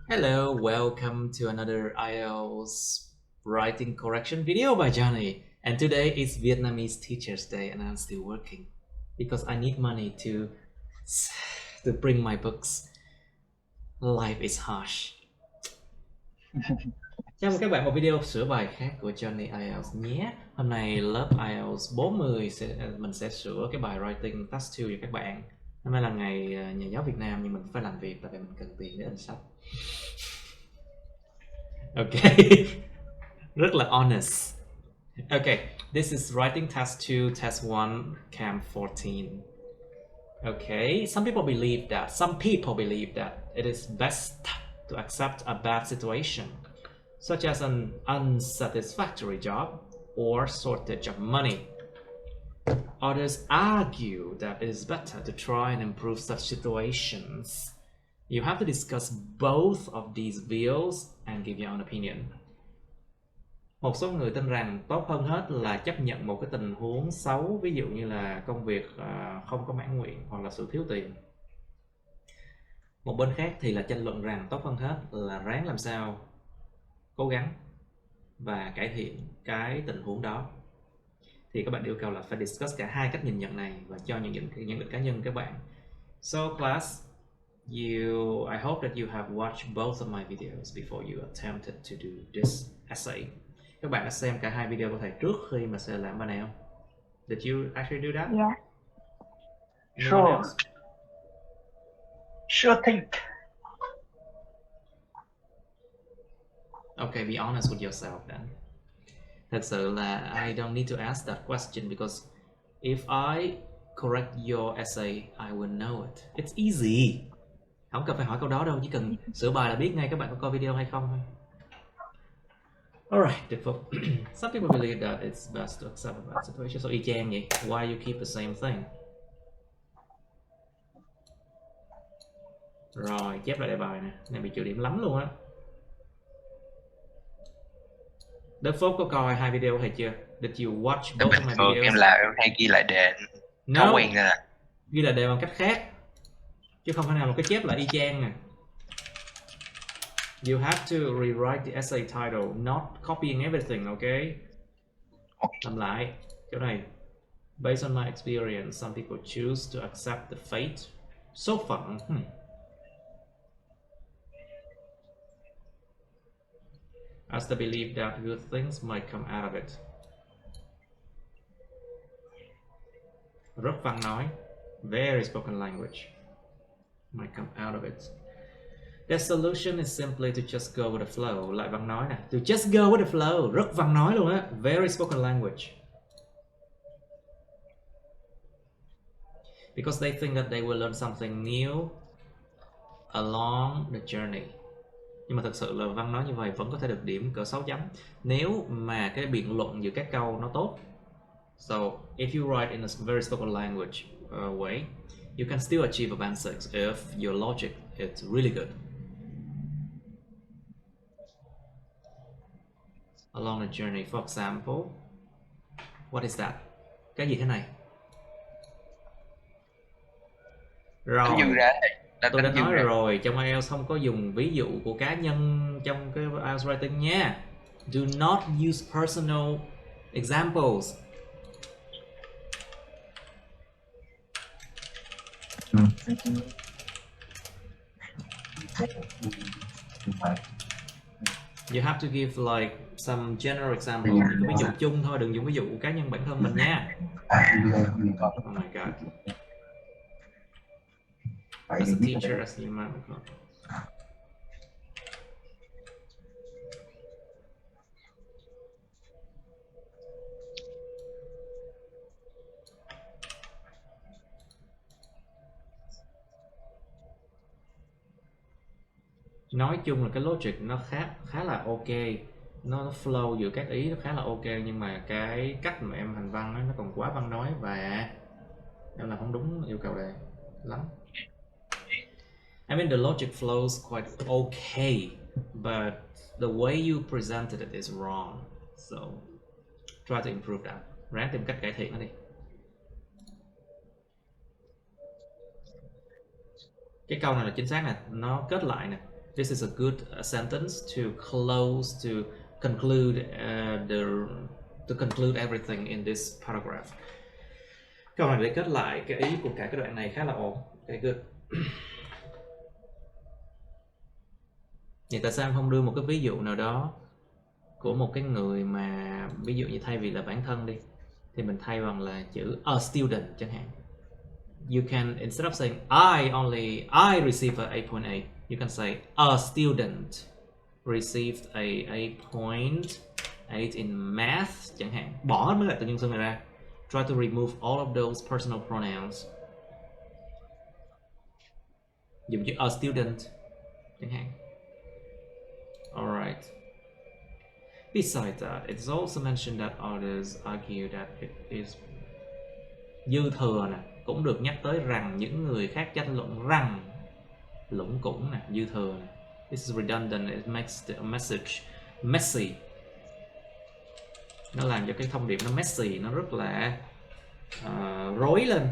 Hello, welcome to another IELTS writing correction video by Johnny. And today is Vietnamese Teachers Day and I'm still working because I need money to bring my books. Life is harsh. Chào mừng các bạn vào video sửa bài khác của Johnny IELTS nhé. Hôm nay lớp IELTS 40 mình sẽ sửa cái bài writing task 2 cho các bạn. Hôm nay là ngày nhà giáo Việt Nam nhưng mình phải làm việc tại vì mình cần tiền để in sách. Ok. Rất là honest. Okay, this is writing task 2, test 1, camp 14. Okay, some people believe that it is best to accept a bad situation, such as an unsatisfactory job or shortage of money. Others argue that it is better to try and improve such situations. You have to discuss both of these views and give your own opinion. Một số người tin rằng tốt hơn hết là chấp nhận một cái tình huống xấu, ví dụ như là công việc không có mãn nguyện hoặc là sự thiếu tiền. Một bên khác thì là tranh luận rằng tốt hơn hết là ráng làm sao cố gắng và cải thiện cái tình huống đó. Thì các bạn yêu cầu là phải discuss cả hai cách nhìn nhận này và cho những nhận định cá nhân các bạn. So class, I hope that you have watched both of my videos before you attempted to do this essay. Các bạn đã xem cả hai video của thầy trước khi mà sẽ làm bài này không? Did you actually do that? Yeah. Anyone Sure. else? Sure thing. Okay, be honest with yourself then. Thật sự là I don't need to ask that question because if I correct your essay, I will know it. It's easy. Không cần phải hỏi câu đó đâu, chỉ cần sửa bài là biết ngay các bạn có coi video hay không thôi. Alright, some people believe that it's best to accept a bad situation. So y chang vậy. Why you keep the same thing? Rồi, chép lại đề bài nè. Này bị trừ điểm lắm luôn á. Đức Phúc có coi hai video thầy chưa? Did you watch both of my videos? Em làm em hay ghi lại đề thói quen ra nè. Ghi lại đề bằng cách khác, chứ không thể nào một cái chép lại y chang nè. You have to rewrite the essay title, not copying everything, okay? Làm lại chỗ này. Based on my experience, some people choose to accept the fate. Số phận. As they believe that good things might come out of it. Rất văn nói. Very spoken language. Might come out of it. The solution is simply to just go with the flow. Lại văn nói nè. To just go with the flow. Rất văn nói luôn á. Very spoken language. Because they think that they will learn something new along the journey. Nhưng mà thật sự là văn nói như vậy vẫn có thể được điểm cỡ 6 chấm nếu mà cái biện luận giữa các câu nó tốt. So if you write in a very spoken language way, you can still achieve a band 6 if your logic is really good. Along the journey, for example, what is that? Cái gì thế này? Rồi, tôi đã nói rồi, trong IELTS không có dùng ví dụ của cá nhân trong cái IELTS writing nha. Do not use personal examples. You have to give like some general example. Ví dụ chung thôi, đừng dùng ví dụ của cá nhân bản thân mình nha. Oh my god. As a teacher, as you might know. Nói chung là cái logic nó khá là ok, nó flow giữa các ý nó khá là ok, nhưng mà cái cách mà em hành văn ấy, nó còn quá văn nói và em làm không đúng yêu cầu đề lắm. I mean the logic flows quite okay, but the way you presented it is wrong. So try to improve that. Ráng tìm cách cải thiện nó đi. Cái câu này là chính xác nè, nó kết lại nè. this is a good sentence to close, to conclude to conclude everything in this paragraph. Câu này để kết lại cái ý của cả cái đoạn này khá là ổn. Okay, good. Vậy tại sao em không đưa một cái ví dụ nào đó của một cái người mà ví dụ như thay vì là bản thân đi thì mình thay bằng là chữ a student chẳng hạn. You can, instead of saying I received a 8.8, you can say a student received a 8.8 in math chẳng hạn. Bỏ hết mấy đại từ nhân xưng này ra. Try to remove all of those personal pronouns. Dùng chữ a student chẳng hạn. Alright. Besides that, it's also mentioned that others argue that it is dư thừa nè, cũng được nhắc tới rằng những người khác tranh luận rằng lũng củng nè, dư thừa nè. This is redundant, it makes the message messy. Nó làm cho cái thông điệp nó messy, nó rất là rối lên,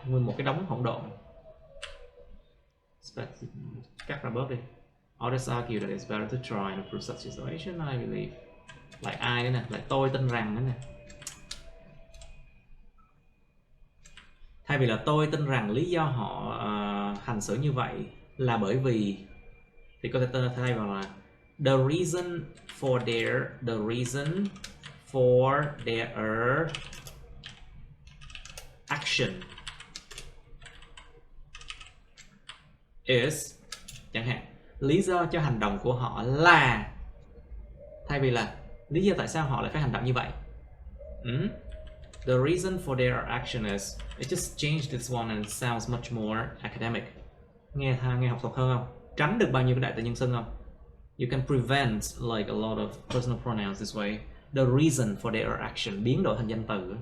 nguyên một cái đống hỗn độn. Cắt ra bớt đi. Others argue that it's better to try and improve such situation, I believe. Lại ai nữa nè, lại tôi tin rằng nữa nè. Thay vì là tôi tin rằng lý do họ hành xử như vậy là bởi vì, thì có thể thay vào là the reason for their action is, chẳng hạn, lý do cho hành động của họ là, thay vì là lý do tại sao họ lại phải hành động như vậy. The reason for their action is, it just changed this one and it sounds much more academic. Nghe học thuật hơn không? Tránh được bao nhiêu cái đại từ nhân xưng không? You can prevent like a lot of personal pronouns this way. The reason for their action, biến đổi thành danh từ.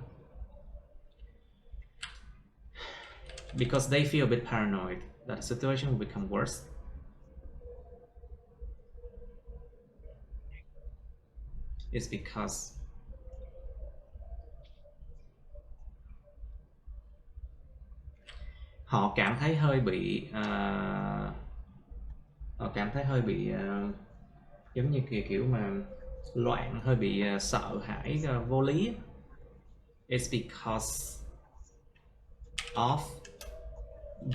Because they feel a bit paranoid that the situation will become worse. It's because họ cảm thấy hơi bị giống như kiểu mà loạn, hơi bị sợ hãi, vô lý. It's because of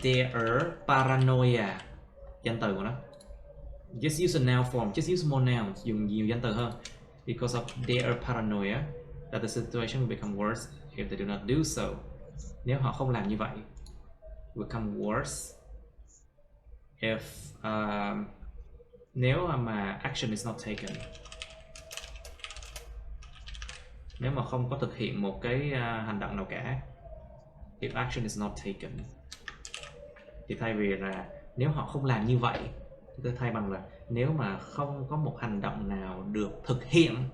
their paranoia, danh từ của nó. Just use a noun form, just use more nouns, dùng nhiều danh từ hơn. Because of their paranoia that the situation will become worse if they do not do so. Nếu họ không làm như vậy, become worse if nếu mà action is not taken, nếu mà không có thực hiện một cái hành động nào cả. If action is not taken, thì thay vì là nếu họ không làm như vậy, tôi thay bằng là nếu mà không có một hành động nào được thực hiện.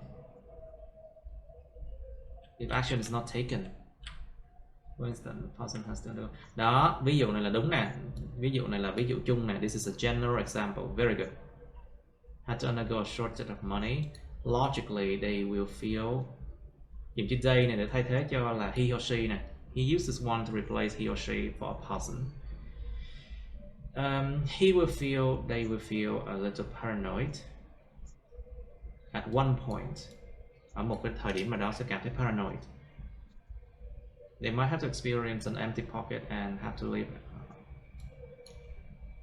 If action is not taken, person has to do. Đó, ví dụ này là đúng nè. Ví dụ này là ví dụ chung nè. This is a general example. Very good. Had to undergo a shortage of money. Logically, they will feel. Dùng chữ they này để thay thế cho là he or she nè. He uses one to replace he or she for a person. They will feel a little paranoid at one point. Ở một cái thời điểm mà đó sẽ cảm thấy paranoid. They might have to experience an empty pocket and have to live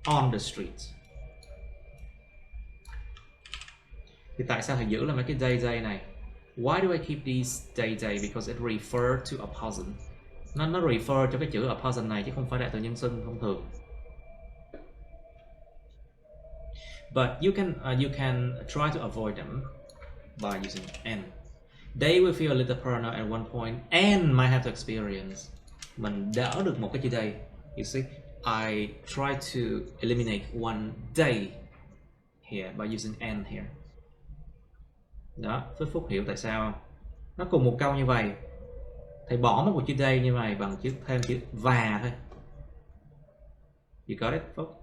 on the street. Thì tại sao phải giữ là mấy cái they này? Why do I keep these they? Because it refer to a person. Nó refer cho cái chữ a person này chứ không phải đại từ nhân xưng thông thường. But you can try to avoid them by using and. They will feel a little paranoid at one point and might have to experience. Mình đỡ được một cái chữ đây. You see, I try to eliminate one day here by using and here. Đó, Phúc hiểu tại sao không? Nó cùng một câu như vậy, thầy bỏ một chữ day như vậy bằng thêm chữ và thôi. You got it, Phúc?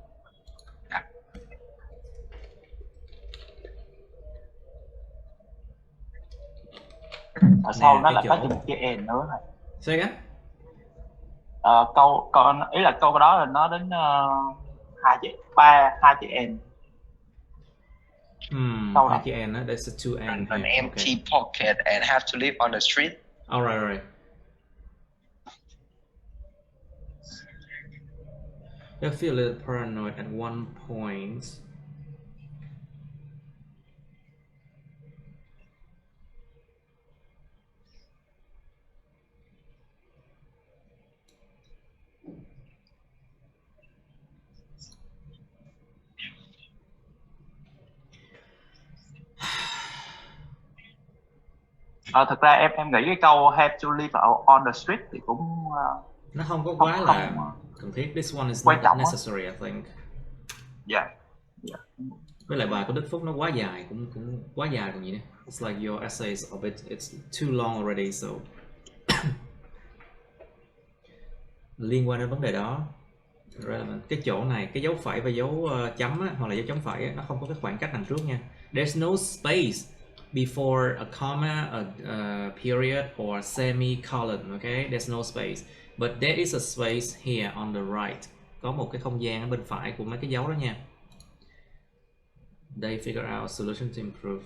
Ở sau nó lại có chữ một chữ n nữa này. Say again? Câu ý là câu đó là nó đến hai chữ n. Sau Hai này. chữ and đó, there's a two and An here. empty Okay. pocket and have to live on the street. Alright. I feel a little paranoid at one point. Thực ra em nghĩ cái câu have to live on the street thì cũng Nó không có không quá là không cần thiết. This one is quan not that trọng á. necessary, I think. Dạ. Với lại bài của Đức Phúc nó quá dài, cũng quá dài còn gì nữa. It's like your essay is a bit, it's too long already, so liên quan đến vấn đề đó. Relevant. Cái chỗ này, cái dấu phẩy và dấu chấm á, hoặc là dấu chấm phẩy á, nó không có cái khoảng cách đằng trước nha. There's no space before a comma, a period or semicolon, okay? There's no space. But there is a space here on the right. Có một cái không gian ở bên phải của mấy cái dấu đó nha. They figure out a solution to improve.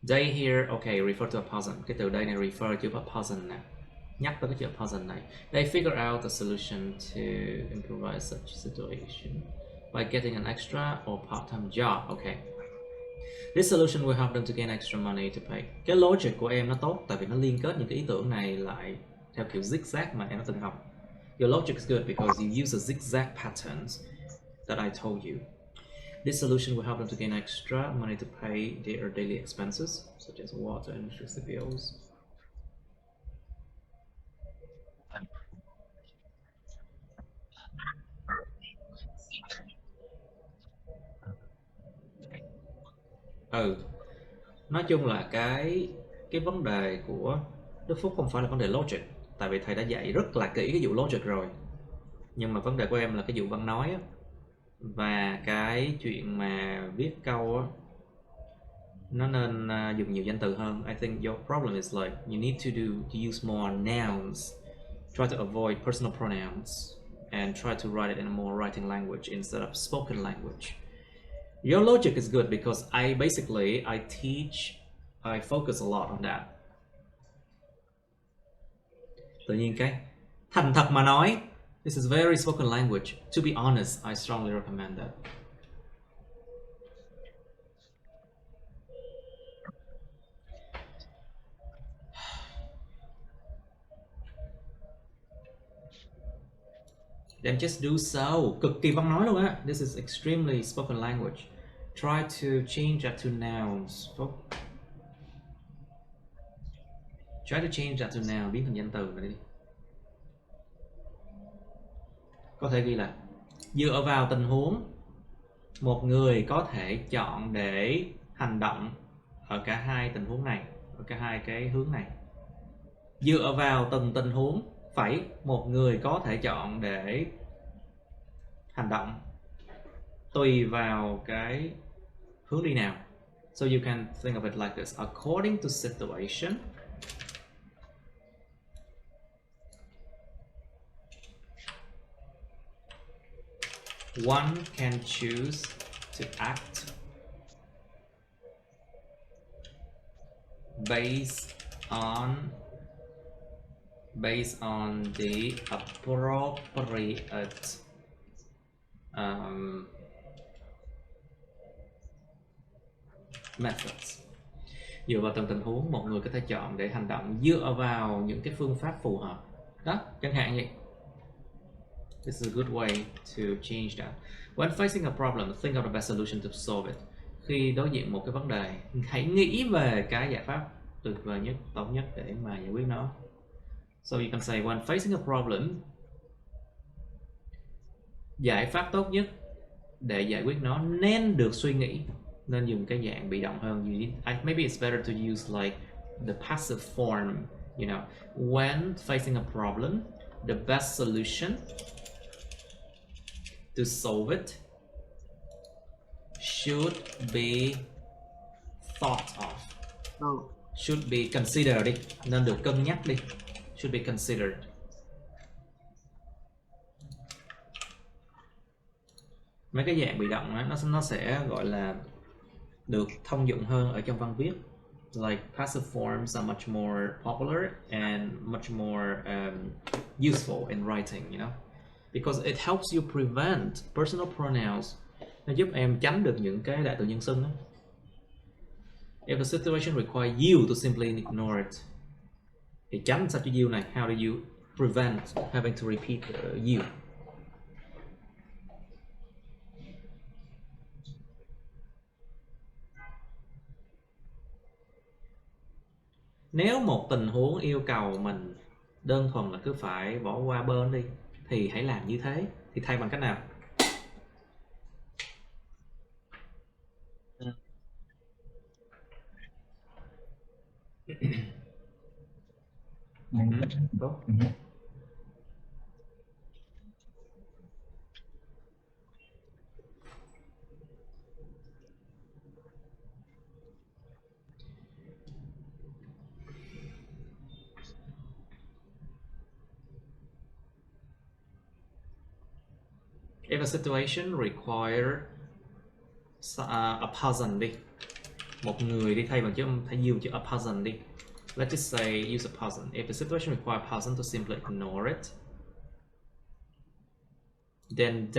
They here, okay, refer to a person. Cái từ đây này refer to a person nè. Nhắc tới cái chữ person này. They figure out a solution to improvise such situation by getting an extra or part-time job. Okay. This solution will help them to gain extra money to pay. Cái logic của em nó tốt tại vì nó liên kết những cái ý tưởng này lại theo kiểu zigzag mà em đã từng học. Your logic is good because you use the zigzag patterns that I told you. This solution will help them to gain extra money to pay their daily expenses, such as water and electricity bills. Nói chung là cái vấn đề của Đức Phúc không phải là vấn đề logic, tại vì thầy đã dạy rất là kỹ cái vụ logic rồi. Nhưng mà vấn đề của em là cái vụ văn nói á, và cái chuyện mà viết câu á, nó nên dùng nhiều danh từ hơn. I think your problem is like you need to use more nouns. Try to avoid personal pronouns and try to write it in a more writing language instead of spoken language. Your logic is good because I focus a lot on that. Tự nhiên cái thành thật mà nói, this is very spoken language. To be honest, I strongly recommend that. Then just do so. Cực kỳ văn nói luôn á. This is extremely spoken language. Try to change that to nouns. Try to change that to noun. Biến thành danh từ này đi. Có thể ghi là dựa vào tình huống, một người có thể chọn để hành động ở cả hai tình huống này, ở cả hai cái hướng này. Dựa vào từng tình huống, một người có thể chọn để hành động tùy vào cái hướng đi nào. So you can think of it like this. According to situation, one can choose to act based on the appropriate methods. Dựa vào từng tình huống, một người có thể chọn để hành động dựa vào những cái phương pháp phù hợp. Đó, chẳng hạn vậy. This is a good way to change that. When facing a problem, think of the best solution to solve it. Khi đối diện một cái vấn đề, hãy nghĩ về cái giải pháp tuyệt vời nhất, tốt nhất để mà giải quyết nó. So you can say when facing a problem, giải pháp tốt nhất để giải quyết nó nên được suy nghĩ, nên dùng cái dạng bị động hơn. Maybe it's better to use like the passive form, you know. When facing a problem, the best solution to solve it should be thought of. Should be considered đi, nên được cân nhắc đi. Should be considered. mấy cái dạng bị động á, nó sẽ gọi là được thông dụng hơn ở trong văn viết. Like passive forms are much more popular and much more useful in writing, you know, because it helps you prevent personal pronouns. Nó giúp em tránh được những cái đại từ nhân xưng đó. If the situation requires you to simply ignore it, thì tránh sao cho you này, how do you prevent having to repeat you? Nếu một tình huống yêu cầu mình đơn thuần là cứ phải bỏ qua bên đi, thì hãy làm như thế. Thì thay bằng cách nào? Tốt. If a situation require a person đi, một người đi, thay bằng chữ thay dùng chữ a person đi. Let's just say use a person. If the situation requires a person to simply ignore it, then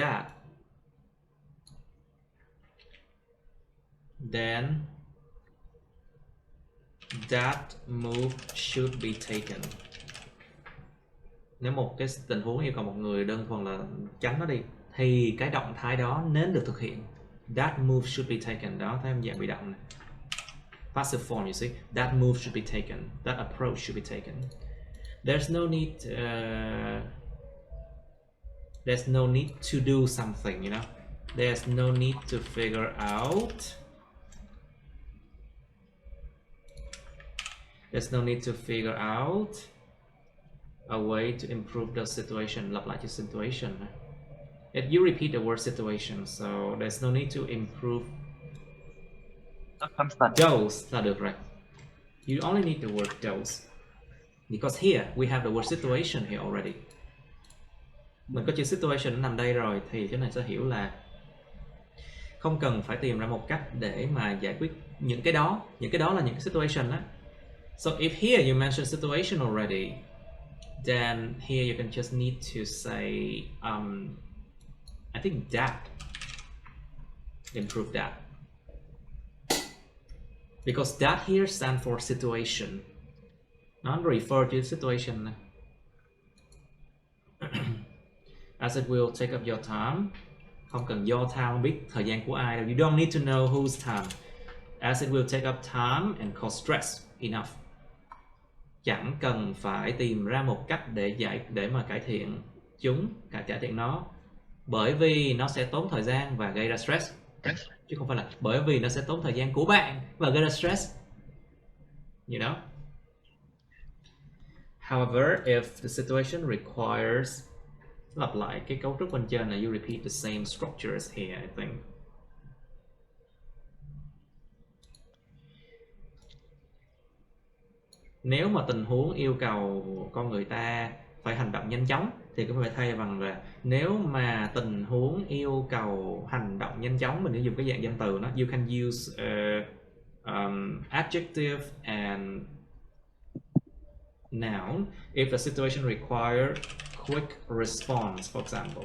that move should be taken. Nếu một cái tình huống yêu cầu một người đơn thuần là tránh nó đi, thì cái động thái đó nên được thực hiện. That move should be taken. Đó, thấy em dạng bị động này. Passive form, you see. That move should be taken. That approach should be taken. There's no need to do something, you know. There's no need to figure out. There's no need to figure out a way to improve the situation. Lặp lại chữ situation. If you repeat the word situation, so there's no need to improve those là được rồi. You only need the word those. Because here we have the word situation here already. Mình có chữ situation nằm đây rồi, thì cái này sẽ hiểu là không cần phải tìm ra một cách để mà giải quyết những cái đó. Những cái đó là những cái situation đó. So if here you mention situation already, then here you can just need to say I think that, improve that, because that here stands for situation. Nó refer to situation này. As it will take up your time. Không cần your time, không biết thời gian của ai đâu. You don't need to know whose time. As it will take up time and cause stress enough. Chẳng cần phải tìm ra một cách để mà cải thiện nó, bởi vì nó sẽ tốn thời gian và gây ra stress, chứ không phải là bởi vì nó sẽ tốn thời gian của bạn và gây ra stress, you know. However, if the situation requires, lặp lại cái cấu trúc bên trên này, you repeat the same structures here, I think. Nếu mà tình huống yêu cầu con người ta phải hành động nhanh chóng, thì cũng phải thay bằng là nếu mà tình huống yêu cầu hành động nhanh chóng, mình sẽ dùng cái dạng danh từ nó. You can use adjective and noun if the situation requires quick response, for example.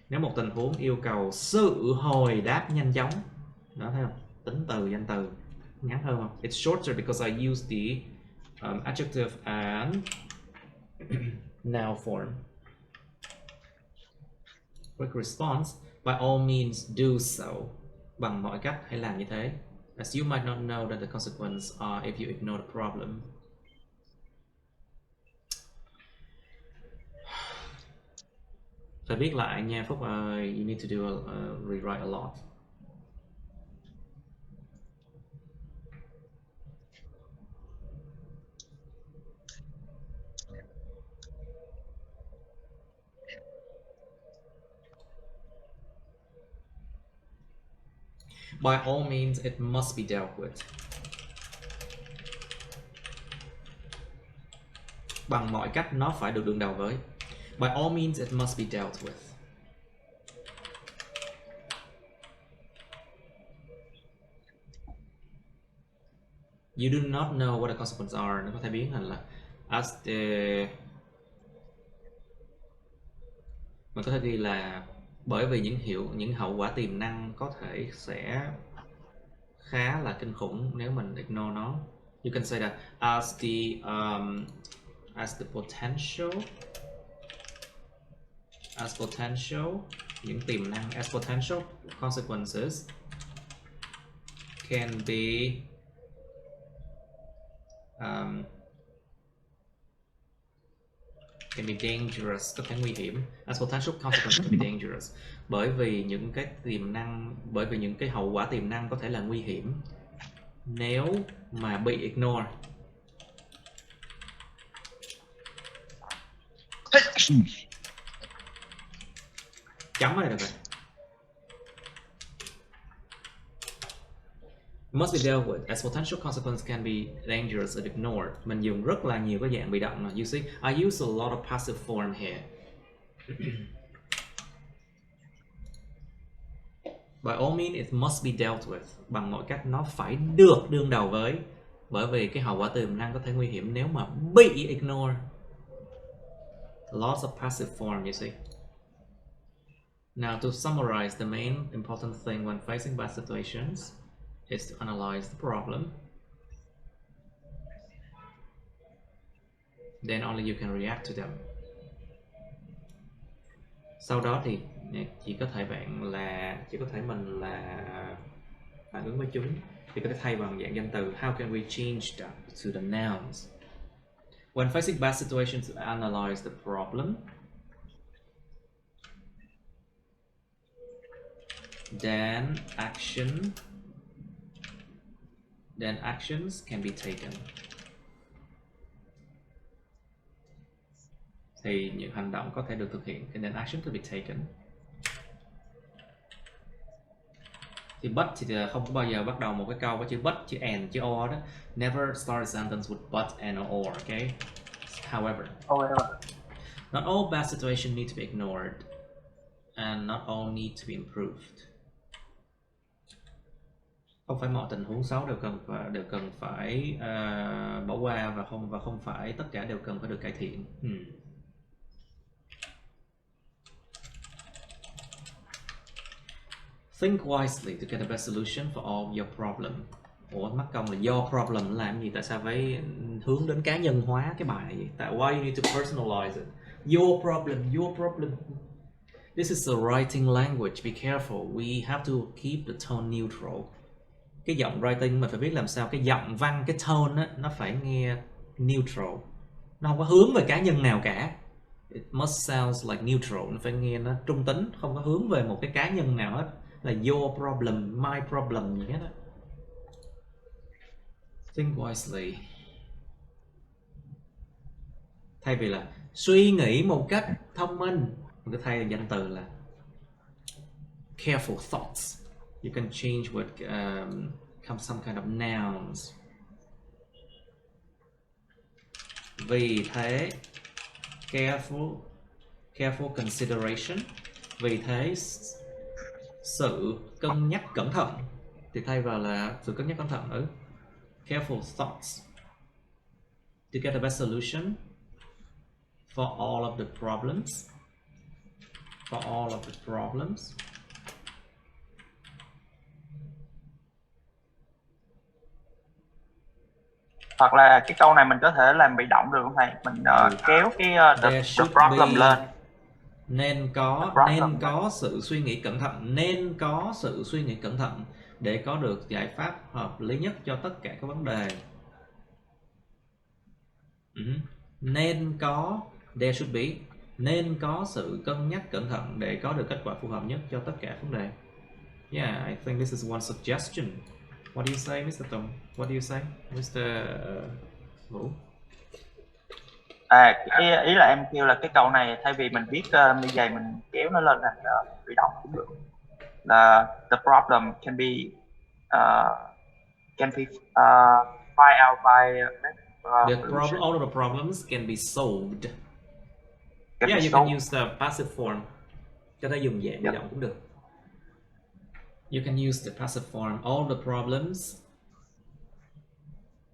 Nếu một tình huống yêu cầu sự hồi đáp nhanh chóng, đó, thấy không? Tính từ, danh từ ngắn hơn không? It's shorter because I use the adjective and noun form. Quick response, by all means do so. Bằng mọi cách hãy làm như thế. As you might not know that the consequences are if you ignore the problem. Phải viết lại nha Phúc ơi. You need to do rewrite a lot. By all means, it must be dealt with. Bằng mọi cách nó phải được đương đầu với. By all means, it must be dealt with. You do not know what the consequences are. Nó có thể biến thành là as the, mình có thể ghi là bởi vì những hậu quả tiềm năng có thể sẽ khá là kinh khủng nếu mình ignore nó. You can say that as the potential, những tiềm năng, as potential consequences can be dangerous, có thể nguy hiểm. As potential consequences can be dangerous, bởi vì những cái hậu quả tiềm năng có thể là nguy hiểm nếu mà bị ignore. Chấm này được rồi. Must be dealt with as potential consequences can be dangerous if ignored. Mình dùng rất là nhiều cái dạng bị động này. You see, I use a lot of passive form here. By all means, it must be dealt with. Bằng mọi cách nó phải được đương đầu với, bởi vì cái hậu quả tiềm năng có thể nguy hiểm nếu mà bị ignore. Lots of passive form, you see. Now, to summarize, the main important thing when facing bad situations is to analyze the problem. Then only you can react to them. Sau đó thì chỉ có thể mình là phản ứng với chúng, thì có thể thay bằng dạng danh từ. How can we change that to the nouns? When facing bad situations, analyze the problem. Then actions can be taken. Thì những hành động có thể được thực hiện. And then action to be taken. Thì but thì không có bao giờ bắt đầu một cái câu với chữ but, chữ and, chữ or đó. Never start a sentence with but and or, okay? However, not all bad situations need to be ignored, and not all need to be improved. Không phải mọi tình huống xấu đều cần phải bỏ qua, và không phải tất cả đều cần phải được cải thiện. Think wisely to get the best solution for all your problem. Ủa, mắc công là your problem làm gì? Tại sao phải hướng đến cá nhân hóa cái bài vậy? Tại why you need to personalize it? Your problem. This is a writing language. Be careful. We have to keep the tone neutral. Cái giọng writing mình phải biết làm sao cái giọng văn, cái tone á, nó phải nghe neutral. Nó không có hướng về cá nhân nào cả. It must sound like neutral. Nó phải nghe nó trung tính, không có hướng về một cái cá nhân nào hết. Là your problem, my problem gì hết á. Think wisely. Thay vì là suy nghĩ một cách thông minh, mình có thay danh từ là careful thoughts. You can change with some kind of nouns. Vì thế, careful consideration. Vì thế, sự cân nhắc cẩn thận. Thì thay vào là sự cân nhắc cẩn thận. Careful thoughts to get the best solution for all of the problems. Hoặc là cái câu này mình có thể làm bị động được không thầy? Mình kéo cái the problem lên. Nên có sự suy nghĩ cẩn thận, để có được giải pháp hợp lý nhất cho tất cả các vấn đề. There should be, nên có sự cân nhắc cẩn thận để có được kết quả phù hợp nhất cho tất cả vấn đề. Yeah, I think this is one suggestion. What do you say, Mr. Tùng? What do you say, Mr. Vũ? Ý là em kêu là cái câu này thay vì mình viết như vậy, mình kéo nó lên thành bị động cũng được. Là the problem can be find out by all of the problems can be solved. You can use the passive form. Cho ta dùng dạng bị động cũng được. You can use the passive form. All the problems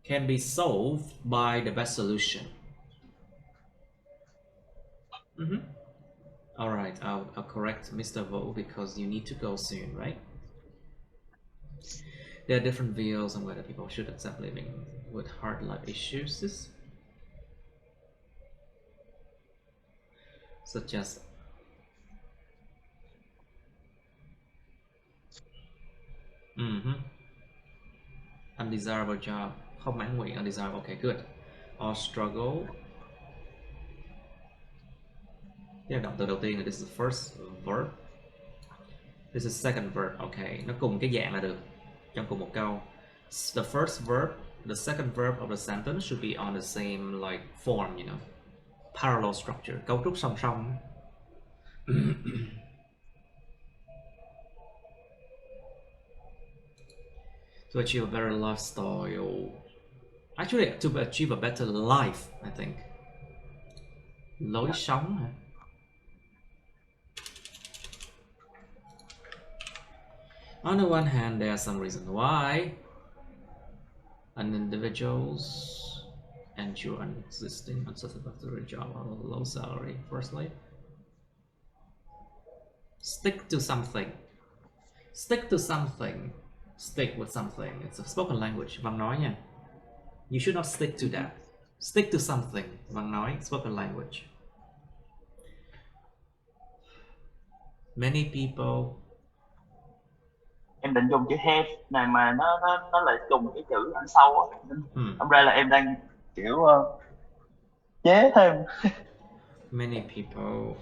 can be solved by the best solution. All right, I'll correct Mr. Vo because you need to go soon, right? There are different views on whether people should accept living with hard life issues, such as undesirable job, không mãn nguyện, undesirable, okay, good, or struggle. Cái động từ đầu tiên là this is the first verb, this is second verb, okay, nó cùng cái dạng là được trong cùng một câu. The first verb, the second verb of the sentence should be on the same like form, you know, parallel structure, cấu trúc song song. To achieve a better lifestyle, actually to achieve a better life, I think. Lối sống hả? On the one hand, there are some reasons why an individual's ensure an existing unsatisfactory job or low salary. Firstly, stick to something. Stick to something. Stick with something. It's a spoken language. Văn nói nha. You should not stick to that. Stick to something. Văn nói, spoken language. Many people. Em định dùng chữ have này mà nó lại trùng cái chữ đằng sau á. Hôm ra là em đang kiểu chế thêm. Many people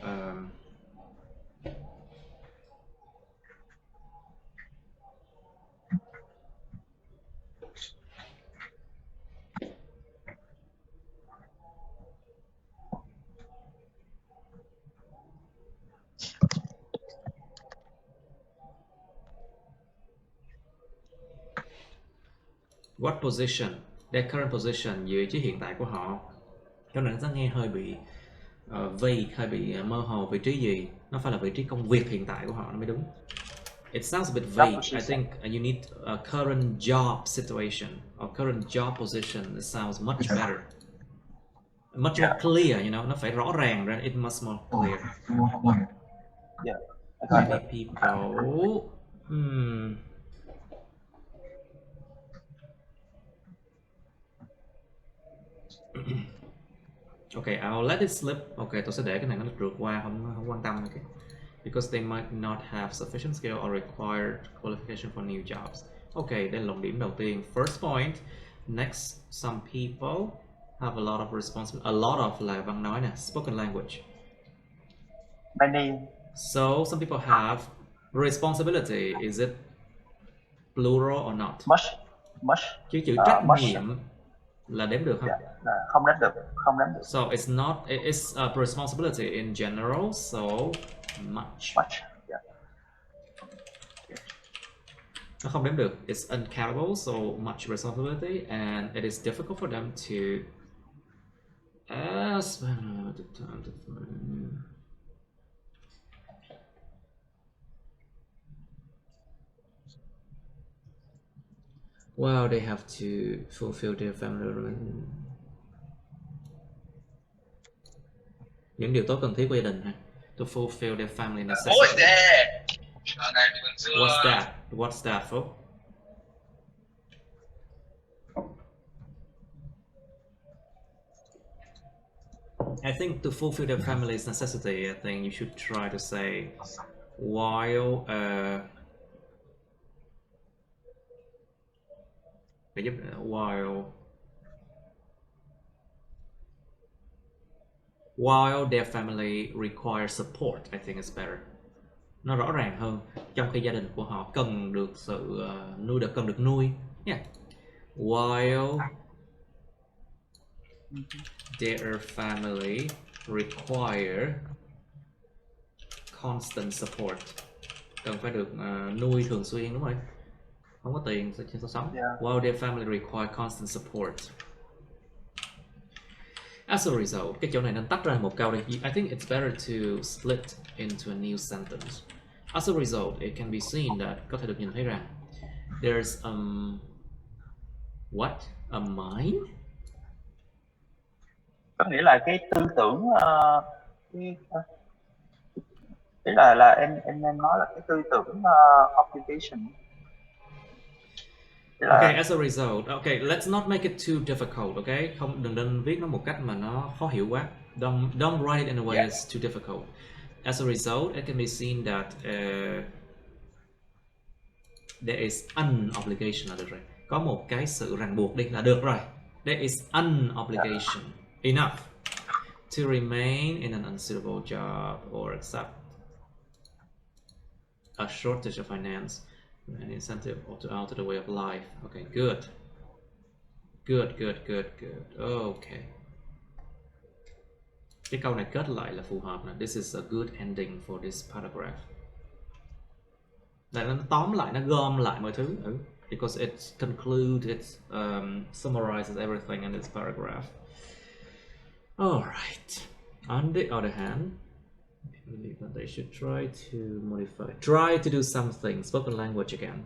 what position, their current position, vị trí hiện tại của họ. Câu này nó nghe hơi bị vague, hơi bị mơ hồ. Vị trí gì? Nó phải là vị trí công việc hiện tại của họ nó mới đúng. It sounds a bit vague. I think you need a current job situation or current job position. It sounds much better, much more clear. You know, nó phải rõ ràng ra. It must more clear. Many people. Okay, I'll let it slip. Okay, tôi sẽ để cái này nó trượt qua, không quan tâm. Okay, because they might not have sufficient skill or required qualification for new jobs. Okay, đây là luận điểm đầu tiên. First point. Next, some people have a lot of responsibility. A lot of là văn nói nè, spoken language. Many. So some people have responsibility. Is it plural or not? Much. Chứ chữ trách nhiệm là đếm được không? Yeah, không đếm được. So it's not. It's a responsibility in general. So much. Yeah. Nó không đếm được. It's uncountable. So much responsibility, and it is difficult for them to spend the time to find. Well, they have to fulfill their family. Những điều tốt cần thiết của gia đình ha. To fulfill their family necessities. What's that? What's that? What's that for? I think to fulfill their family's necessity, I think you should try to say while while their family requires support, I think it's better. Nó rõ ràng hơn. Trong khi gia đình của họ cần được sự cần được nuôi. Yeah. While their family require constant support. Cần phải được nuôi thường xuyên, đúng rồi. Không có tiền sao sống. Yeah. While their family require constant support. As a result, cái chỗ này nên tách ra một câu đi. I think it's better to split into a new sentence. As a result, it can be seen that, có thể được nhìn thấy rằng there's What? A mind? Có nghĩa là cái tư tưởng, cái, ý là em nói là cái tư tưởng occupation. Okay, as a result, okay, let's not make it too difficult, okay? Không, đừng nên viết nó một cách mà nó khó hiểu quá. Don't write it in a way that's too difficult. As a result, it can be seen that there is an obligation là được rồi. Có một cái sự ràng buộc đi là được rồi. There is an obligation. Enough to remain in an unsuitable job or accept a shortage of finance, an incentive to alter the way of life. Okay, good. Good. Okay. Cái câu này kết lại là phù hợp nè. This is a good ending for this paragraph. Là nó tóm lại, nó gom lại mọi thứ. Because it concludes, it summarizes everything in this paragraph. Alright. On the other hand, I believe that they should try to modify. Try to do something. Spoken language again.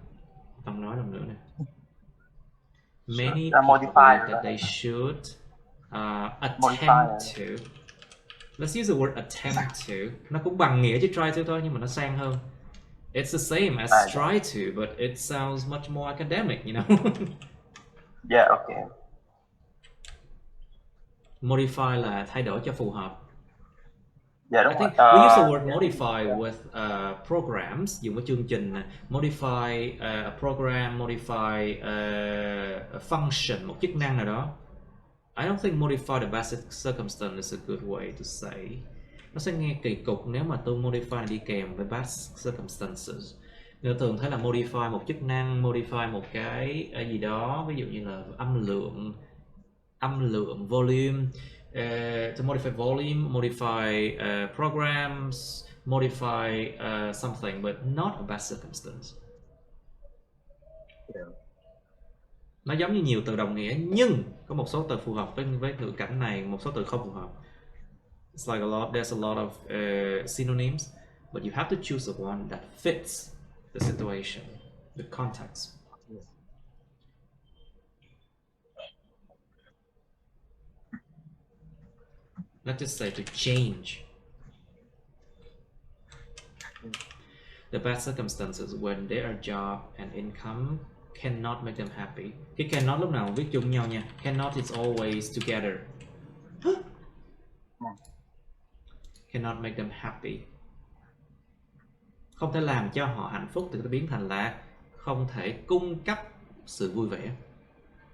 Tao nói lần nữa nè. Many people believe that they should attempt to. Let's use the word attempt to. Nó cũng bằng nghĩa chứ try to thôi, nhưng mà nó sang hơn. It's the same as try to, but it sounds much more academic, you know. Yeah, okay. Modify là thay đổi cho phù hợp. Yeah, đúng I rồi. think we use the word modify with programs, dùng với chương trình. Modify a program, modify a function, một chức năng nào đó. I don't think modify the basic circumstance is a good way to say. Nó sẽ nghe kỳ cục nếu mà tôi modify đi kèm với basic circumstances. Người thường thấy là modify một chức năng, modify một cái gì đó, ví dụ như là âm lượng, volume, to modify volume, modify programs, modify something, but not a bad circumstance. Nó giống như nhiều từ đồng nghĩa, nhưng có một số từ phù hợp với ngữ cảnh này, một số từ không phù hợp. It's like there's a lot of synonyms, but you have to choose the one that fits the situation, the context. Let's just say to change. The bad circumstances when their job and income cannot make them happy. Cái cannot lúc nào viết chung nhau nha. Cannot is always together. Cannot make them happy. Không thể làm cho họ hạnh phúc thì nó biến thành là không thể cung cấp sự vui vẻ.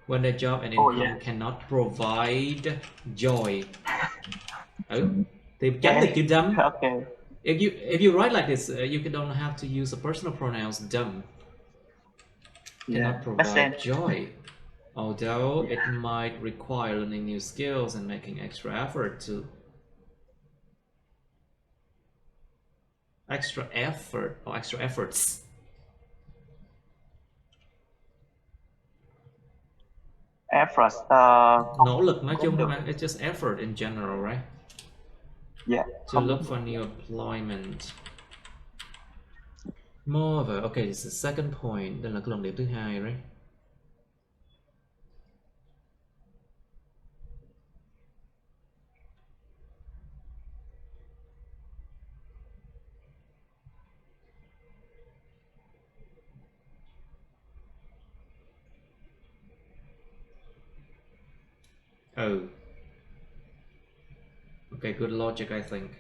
When their job and income cannot provide joy. Thì tránh được chữ dumb. Okay. If you write like this, you don't have to use a personal pronouns dumb. Cannot provide joy. Although it might require learning new skills and making extra efforts. Efforts. Nỗ lực nói chung mà, it's just effort in general, right? Yeah. To look for new employment. Moreover, okay, it's the second point. Đây là cái luận điểm thứ hai, right? Oh. Okay, good logic, I think.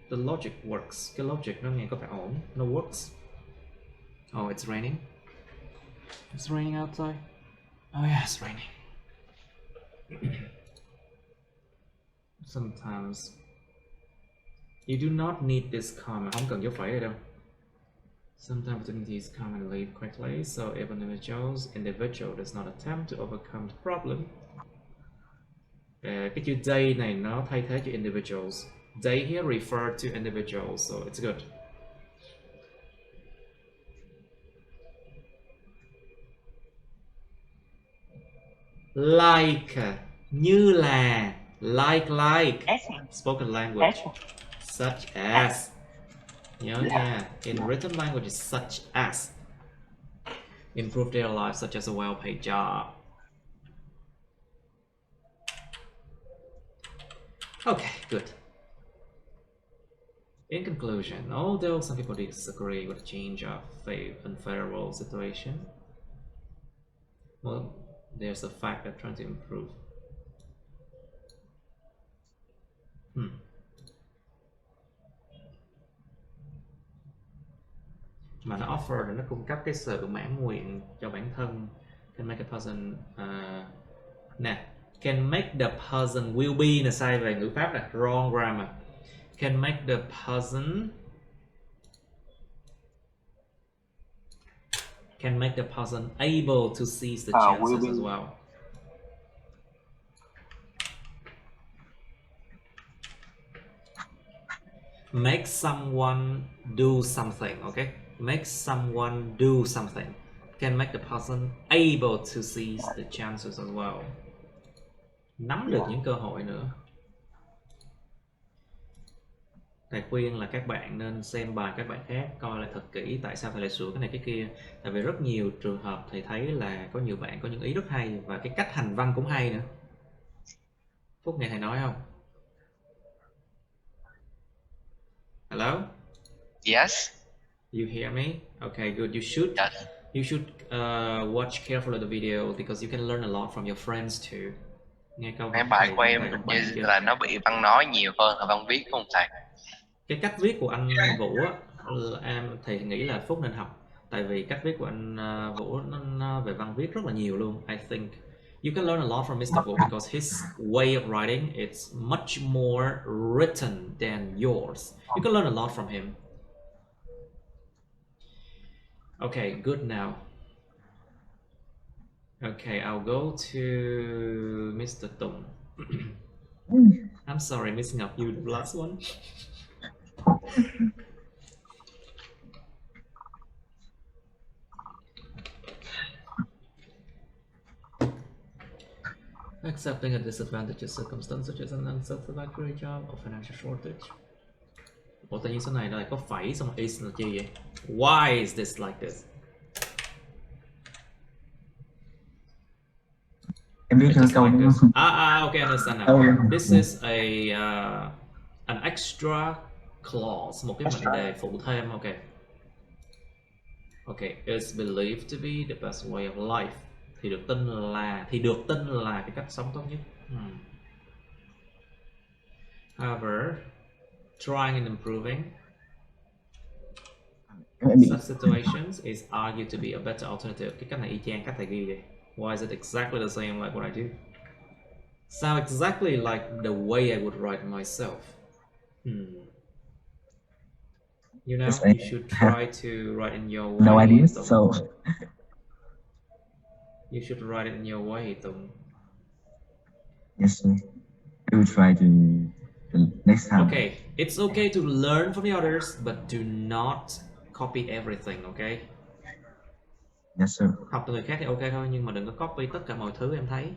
The logic works. Cái logic nó nghe có vẻ ổn. Nó works. Oh, it's raining. It's raining outside. Oh yeah, it's raining. Sometimes you do not need this comma. Không cần dấu phẩy đây đâu. Sometimes opportunities come and leave quickly, so if an individual does not attempt to overcome the problem. Cái chữ they này nó thay thế chữ individuals. They here refer to individuals, so it's good. Like, như là, like, spoken language, such as. Nhớ nha, in written language, such as. Improve their lives, such as a well-paid job. Okay, good. In conclusion, although some people disagree with the change of a unfavorable situation, well, there's a fact that trying to improve. Mà nó offer là nó cung cấp cái sự mãn nguyện cho bản thân. Can make a person nè, can make the person will be là sai về ngữ pháp, là wrong grammar. Can make the person able to seize the chances as well. Make someone do something, okay? Make someone do something. Can make the person able to seize the chances as well. Nắm được những cơ hội nữa. Thầy khuyên là các bạn nên xem bài các bạn khác, coi lại thật kỹ tại sao thầy lại sửa cái này cái kia. Tại vì rất nhiều trường hợp thầy thấy là có nhiều bạn có những ý rất hay và cái cách hành văn cũng hay nữa. Phúc nghe thầy nói không? Hello? Yes. You hear me? Okay, good. You should watch carefully the video because you can learn a lot from your friends too. Nghe câu Cái bài của em như là nó bị văn nói nhiều hơn là văn viết, không thầy? Cái cách viết của anh Vũ á, em thì nghĩ là Phúc nên học. Tại vì cách viết của anh Vũ nó về văn viết rất là nhiều luôn. I think you can learn a lot from Mr. Vũ because his way of writing it's much more written than yours. You can learn a lot from him. Okay, good now. Okay, I'll go to Mr. Tùng. I'm sorry, Miss Ngọc, you the last one. Accepting a disadvantageous circumstance such as an unsatisfactory job or financial shortage. Ủa tự nhiên số này lại có phẩy xong is là chi vậy? Why is this like this? Em biết câu like đúng this. không? Okay, I understand now. This is a an extra clause, một cái mệnh đề phụ thêm. Okay. Okay, is believed to be the best way of life. Thì được tin là cái cách sống tốt nhất. However, trying and improving such situations is argued to be a better alternative. Cái cách này y chang cách thầy ghi vậy. Why is it exactly the same like what I do? Sound exactly like the way I would write myself. You know, Yes, you should try to write in your way. No idea, so you should write it in your way, Tùng. yes, sir. We will try to next time. Okay, it's okay to learn from the others, but do not copy everything, okay? Yes, sir. Học từ người khác thì ok thôi, nhưng mà đừng có copy tất cả mọi thứ em thấy.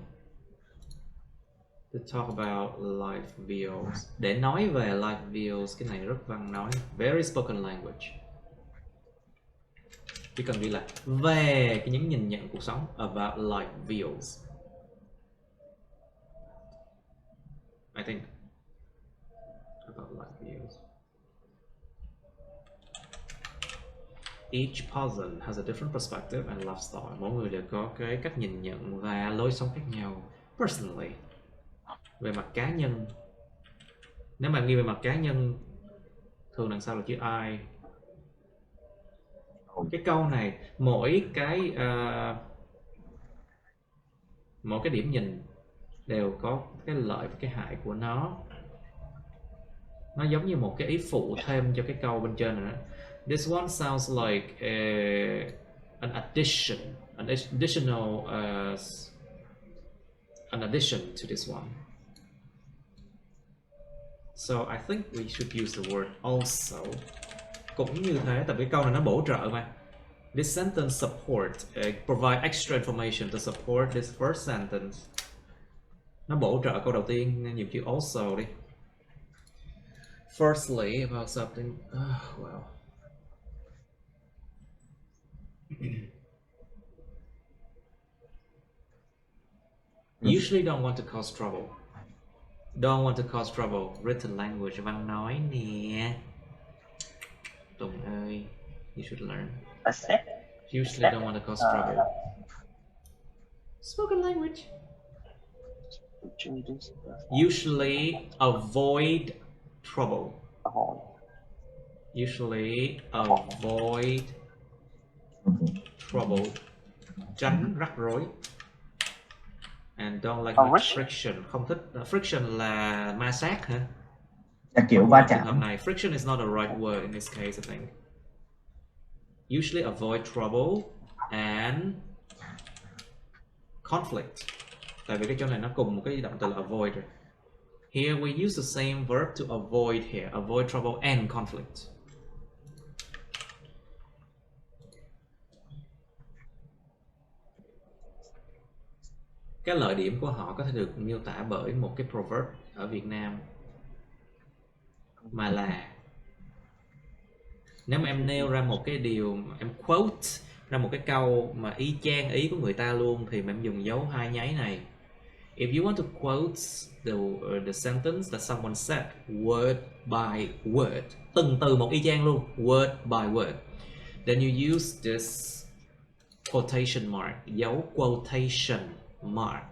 To talk about live videos. Để nói về live videos, cái này rất văn nói. Very spoken language. Chỉ cần ghi là về những nhìn nhận cuộc sống. About live videos. I think. About live videos. Each person has a different perspective and lifestyle. Mỗi người đều có cái cách nhìn nhận và lối sống khác nhau. Personally. Về mặt cá nhân, nếu mà ghi về mặt cá nhân thường đằng sau là chữ I. Cái câu này mỗi cái điểm nhìn đều có cái lợi và cái hại của nó. Nó giống như một cái ý phụ thêm cho cái câu bên trên này đó. This one sounds like an addition, an addition to this one. So I think we should use the word also. Cũng như thế, tại vì câu này nó bổ trợ mà. This sentence support, provide extra information to support this first sentence. Nó bổ trợ câu đầu tiên nên dùng chữ also đi. Firstly, about something, well. Usually don't want to cause trouble. Don't want to cause trouble. Written language, văn nói nè. Tùng ơi, you should learn. Accept. Usually don't want to cause trouble. Spoken language. Usually avoid trouble. Usually avoid trouble. Tránh rắc rối. And don't like much friction. Không thích friction là ma sát hả? Là kiểu va chạm. Trường hợp này friction is not the right word in this case, I think. Usually avoid trouble and conflict. Tại vì cái chỗ này nó cùng một cái động từ là avoid rồi. Here we use the same verb to avoid here. Avoid trouble and conflict. Cái lợi điểm của họ có thể được miêu tả bởi một cái proverb ở Việt Nam mà là nếu mà em nêu ra một cái điều, em quote ra một cái câu mà y chang ý của người ta luôn thì em dùng dấu hai nháy này. If you want to quote the sentence that someone said word by word, từng từ một y chang luôn, word by word, then you use this quotation mark, dấu quotation mark.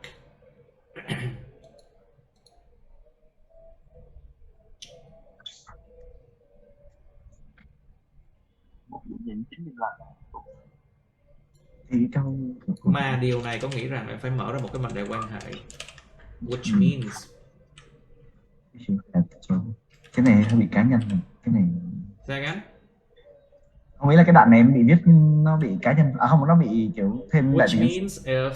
Thì trong Mà điều này có nghĩa rằng em phải mở ra một cái mạch đề quan hệ, which means cái này hơi bị cá nhân rồi. Cái này sao gắn? không nghĩ là cái đoạn này em bị viết nó bị cá nhân, không, nó bị kiểu thêm đại Which diện. means if,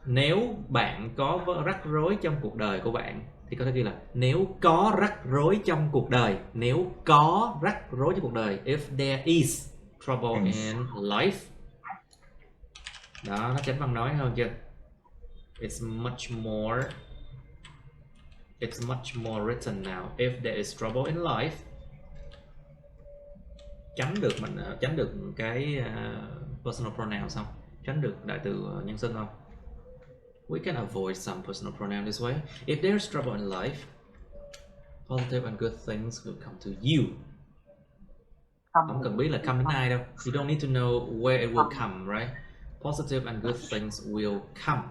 nếu bạn có rắc rối trong cuộc đời của bạn thì có thể ghi là nếu có rắc rối trong cuộc đời, nếu có rắc rối trong cuộc đời, if there is trouble in life. Đó, nó tránh văn nói hơn chưa? It's much more written now. If there is trouble in life, tránh được cái personal pronoun không? Tránh được đại từ nhân xưng không? We can avoid some personal pronoun this way. If there's trouble in life, positive and good things will come to you. Không cần biết là come đến ai đâu. You don't need to know where it will come, right? Positive and good things will come.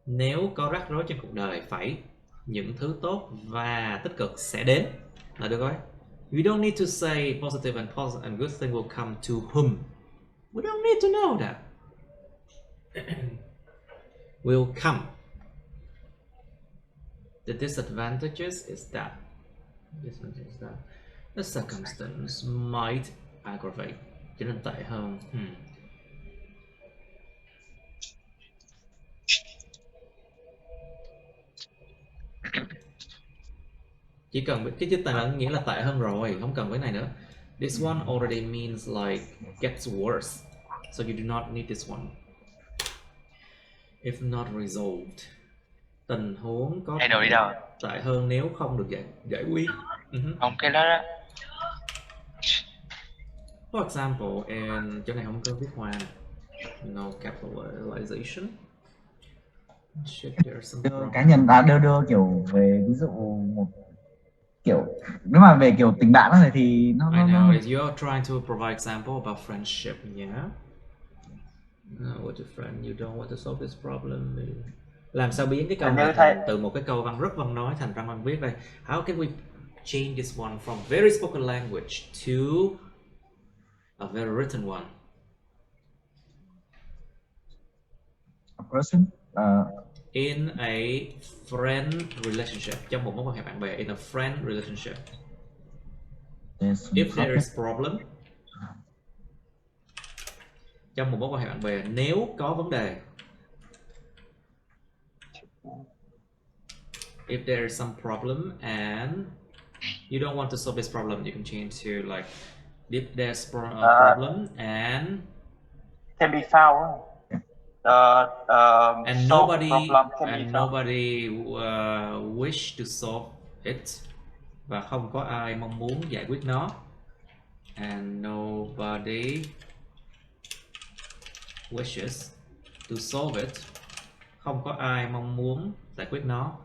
Nếu có rắc rối trong cuộc đời, phải những thứ tốt và tích cực sẽ đến là được rồi. We don't need to say positive and good things will come to whom. We don't need to know that. Will come. The disadvantages is that the circumstance might aggravate. Trở nên tệ hơn. Chỉ cần cái chữ tệ là nghĩa là tệ hơn rồi, không cần cái này nữa. This one already means like gets worse, so you do not need this one. If not resolved, tình huống có thể tệ hơn nếu không được giải quyết. Không, cái đó đó. For example, and chỗ này không có viết hoa nè. No capitalization. Cá nhân đã đưa kiểu về ví dụ một kiểu nếu mà về kiểu tình bạn này thì nó I know you're trying to provide example about friendship, yeah. With your friend, you don't want to solve this problem. Làm sao biến cái câu này từ một cái câu văn rất văn nói thành văn viết đây? How can we change this one from very spoken language to a very written one? A person in a friend relationship, trong một mối quan hệ bạn bè, in a friend relationship. If there is problem, trong một mối quan hệ bạn bè, nếu có vấn đề. If there is some problem and you don't want to solve this problem, you can change to like if there's a problem and can be found. And nobody wish to solve it, và không có ai mong muốn giải quyết nó. And nobody wishes to solve it. không có ai mong muốn giải quyết nó.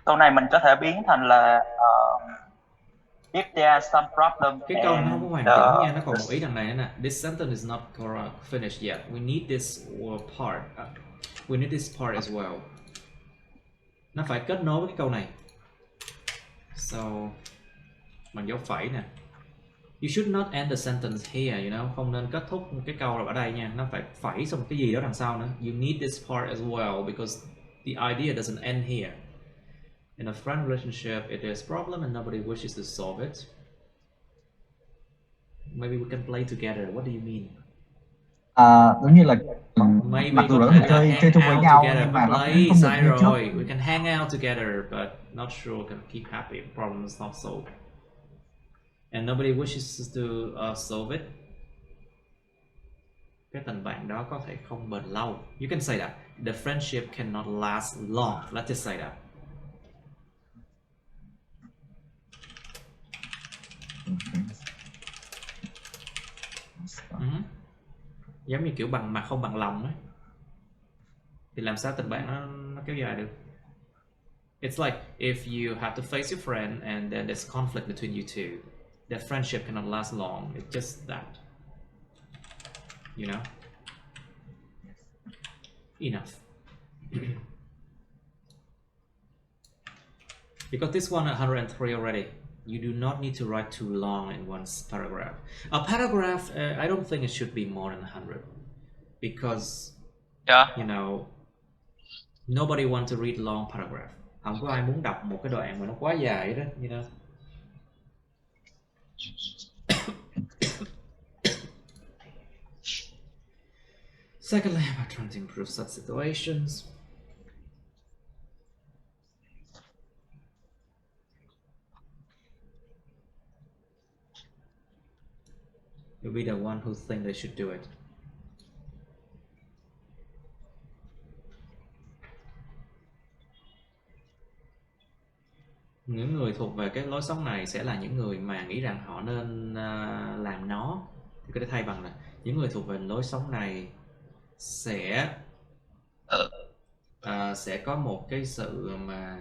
Câu này mình có thể biến thành là if there are some problem Cái câu nó không có hoàn chỉnh nha, nó còn một ý đằng này nữa nè. This sentence is not finished yet. We need this part. We need this part as well. Nó phải kết nối với cái câu này. So bằng dấu phẩy nè. You should not end the sentence here, you know, không nên kết thúc cái câu là ở đây nha, nó phải phẩy xong cái gì đó đằng sau nữa. You need this part as well because the idea doesn't end here. In a friend relationship, it is a problem and nobody wishes to solve it. Maybe we can play together. What do you mean? Giống như là Maybe mặc dù có nó thể có là chơi hang chung với out nhau together, nhưng mà nó play, cũng không được sai như trước. rồi. We can hang out together, but not sure can keep happy. Problem is not solved. And nobody wishes to solve it. Cái tình bạn đó có thể không bền lâu. You can say that. The friendship cannot last long. Let's just say that. Giống như kiểu bằng mặt không bằng lòng ấy. Thì làm sao tình bạn nó kéo dài được? It's like if you have to face your friend and then there's conflict between you two. That friendship cannot last long. It's just that. You know? Enough. You got this one at 103 already. You do not need to write too long in one paragraph. A paragraph, I don't think it should be more than 100. Because, you know, nobody wants to read long paragraph. Không có ai muốn đọc một cái đoạn mà nó quá dài đó, you know. Secondly, about trying to improve such situations. You'll be the one who think they should do it. Những người thuộc về cái lối sống này sẽ là những người mà nghĩ rằng họ nên làm nó. Thì có thể thay bằng là những người thuộc về lối sống này sẽ có một cái sự mà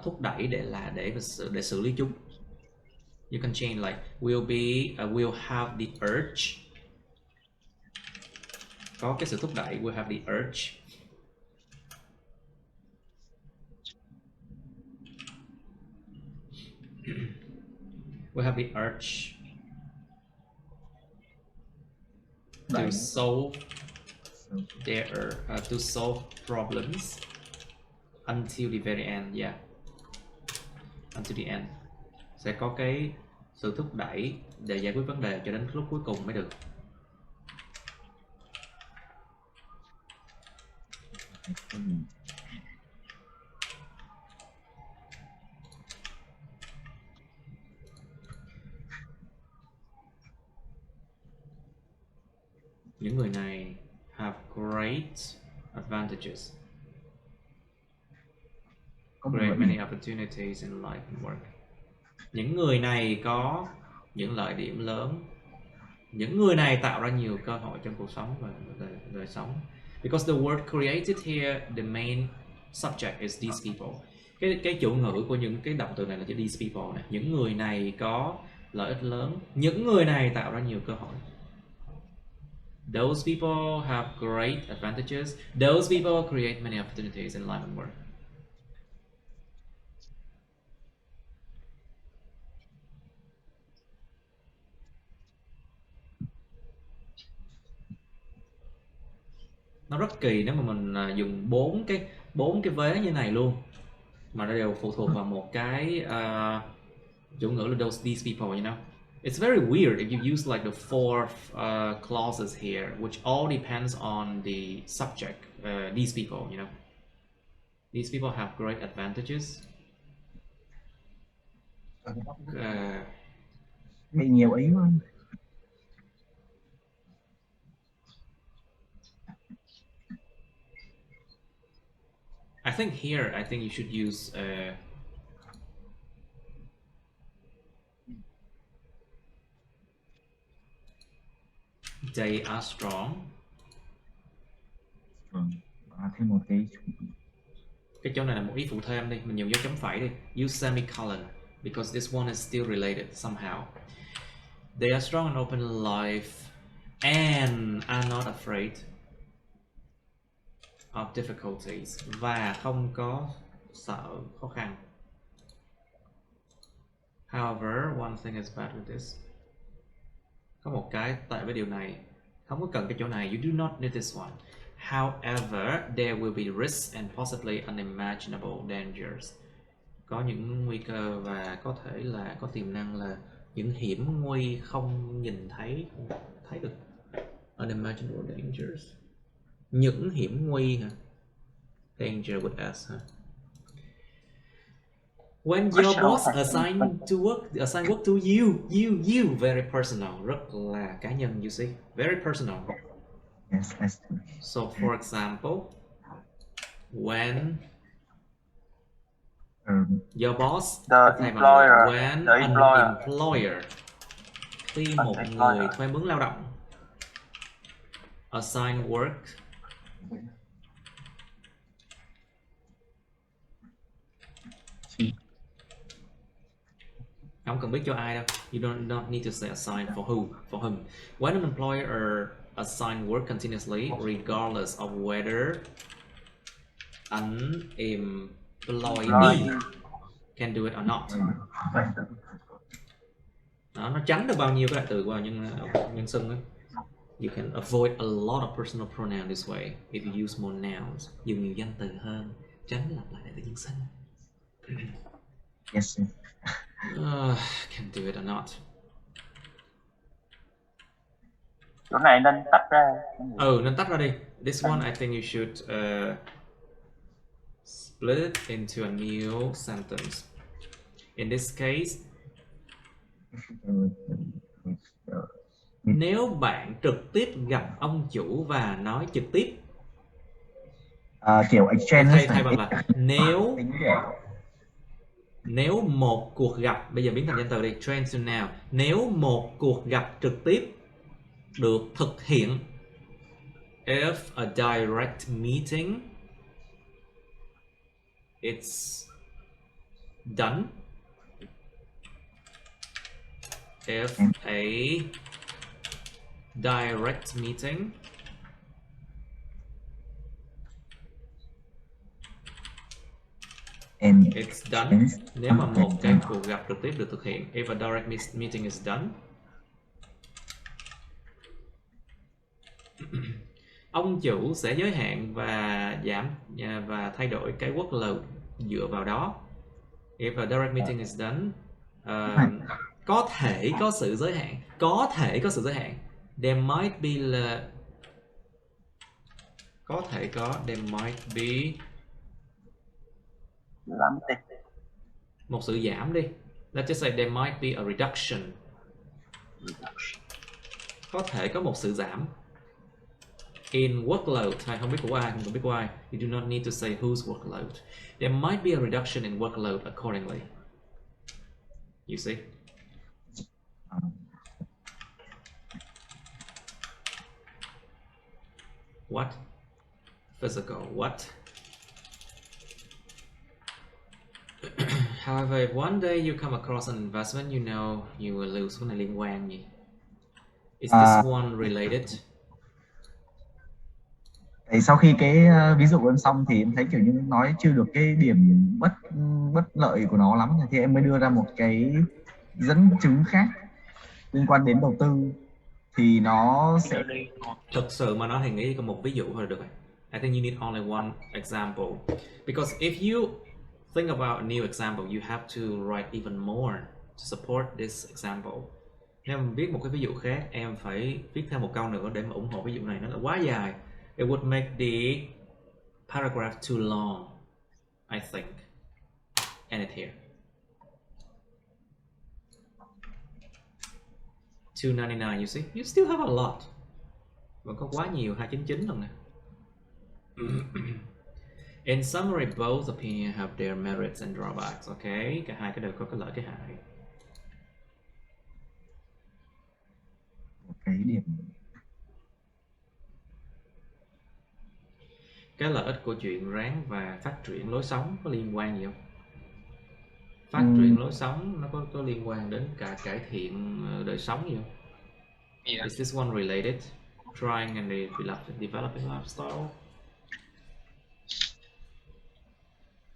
thúc đẩy để xử lý chúng. You can change like will have the urge. Có cái sự thúc đẩy, will have the urge. We have the urge to solve to solve problems until the very end. Yeah, until the end. Sẽ có cái sự thúc đẩy để giải quyết vấn đề cho đến lúc cuối cùng mới được. Những người này have great advantages. Great many opportunities in life and work. Những người này có những lợi điểm lớn. Những người này tạo ra nhiều cơ hội trong cuộc sống và đời sống. Because the word created here, the main subject is these people. Cái chủ ngữ của những cái động từ này là chữ these people này. Những người này có lợi ích lớn. Những người này tạo ra nhiều cơ hội. Those people have great advantages. Those people create many opportunities in life and work. Nó rất kỳ nếu mà mình dùng bốn cái vế như này luôn mà nó đều phụ thuộc vào một cái chủ ngữ là these people, you know. It's very weird if you use like the four clauses here, which all depends on the subject. These people, you know. These people have great advantages. Bị nhiều ý quá. I think here, I think you should use They are strong. Thêm một cái chỗ này là một ý phụ thêm đi, mình dùng dấu chấm phẩy đi. Use semicolon because this one is still related somehow. They are strong and open life and are not afraid of difficulties, và không có sợ khó khăn. However, one thing is bad with this. Có một cái tệ với điều này, không có cần cái chỗ này. You do not need this one. However, there will be risks and possibly unimaginable dangers. Có những nguy cơ và có thể là có tiềm năng là những hiểm nguy không nhìn thấy, không thấy được. Unimaginable dangers. Những hiểm nguy hả? Danger with S hả? When your boss assign work to you, very personal, rất là cá nhân, you see, very personal. Yes, that's true. So, for example, when your boss, the employer, khi một người thuê mướn lao động, assign work không cần biết cho ai đâu. You don't need to say assign for who, for whom. When an employer assign work continuously, regardless of whether an employee can do it or not. Đó, nó tránh được bao nhiêu cái đại từ vào nhân xưng ấy. You can avoid a lot of personal pronoun this way if you use more nouns. Dùng nhiều danh từ hơn, tránh lặp lại đại từ nhân xưng. Yes, sir. Can do it or not. Chỗ này nên tách ra. Nên tách ra đi. This one I think you should split it into a new sentence. In this case, nếu bạn trực tiếp gặp ông chủ và nói trực tiếp, kiểu exchange thay bằng là nếu một cuộc gặp, bây giờ biến thành danh từ đi, train to now. Nếu một cuộc gặp trực tiếp được thực hiện, if a direct meeting it's done, if a direct meeting it's done. Nếu mà một cái cuộc gặp trực tiếp được thực hiện, if a direct meeting is done, ông chủ sẽ giới hạn và giảm và thay đổi cái workload dựa vào đó. If a direct meeting is done, có thể có sự giới hạn, there might be là có thể có, there might be một sự giảm đi. Let's just say there might be a reduction. Có thể có một sự giảm in workload. Hay không biết của ai, không biết của ai. You do not need to say whose workload. There might be a reduction in workload accordingly. You see? What? Physical. What? However, if one day you come across an investment, you know you will lose. Cái này liên quan gì? Is this one related? Thì sau khi cái ví dụ của em xong thì em thấy kiểu như nói chưa được cái điểm bất lợi của nó lắm, thì em mới đưa ra một cái dẫn chứng khác liên quan đến đầu tư, thì nó sẽ thực sự mà nói thì nghĩ có một ví dụ thôi là được rồi. I think you need only one example, because if you think about a new example, you have to write even more to support this example. Nếu em viết một cái ví dụ khác, em phải viết thêm một câu nữa để mà ủng hộ ví dụ này, nó là quá dài. It would make the paragraph too long, I think. End it here. 299, you see? You still have a lot. Vẫn có quá nhiều, 299 lần nè. In summary, both opinions have their merits and drawbacks. Okay, cả hai cái đều có cái lợi cái hại. một cái điểm cái lợi ích của chuyện ráng và phát triển lối sống có liên quan gì không? Phát triển lối sống nó có liên quan đến cả cải thiện đời sống gì không? Yeah. Is this one related? Trying and developing lifestyle?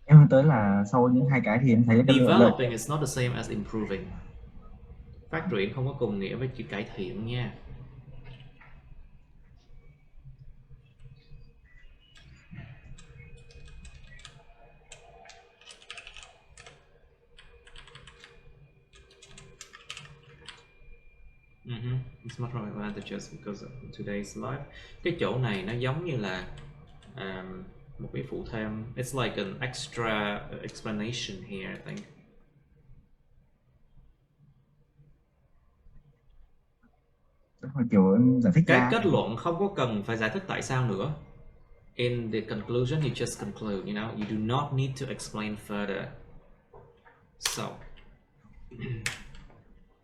Em hướng tới là sau những hai cái thì em thấy cái lợi Developing is not the same as improving. Phát triển không có cùng nghĩa với chữ cải thiện nha. It's much more advantageous because of today's life. Cái chỗ này nó giống như là một cái phụ thêm. It's like an extra explanation here, I think. kiểu giải thích Cái ra. kết luận không có cần phải giải thích tại sao nữa. In the conclusion, you just conclude, you know, you do not need to explain further. So,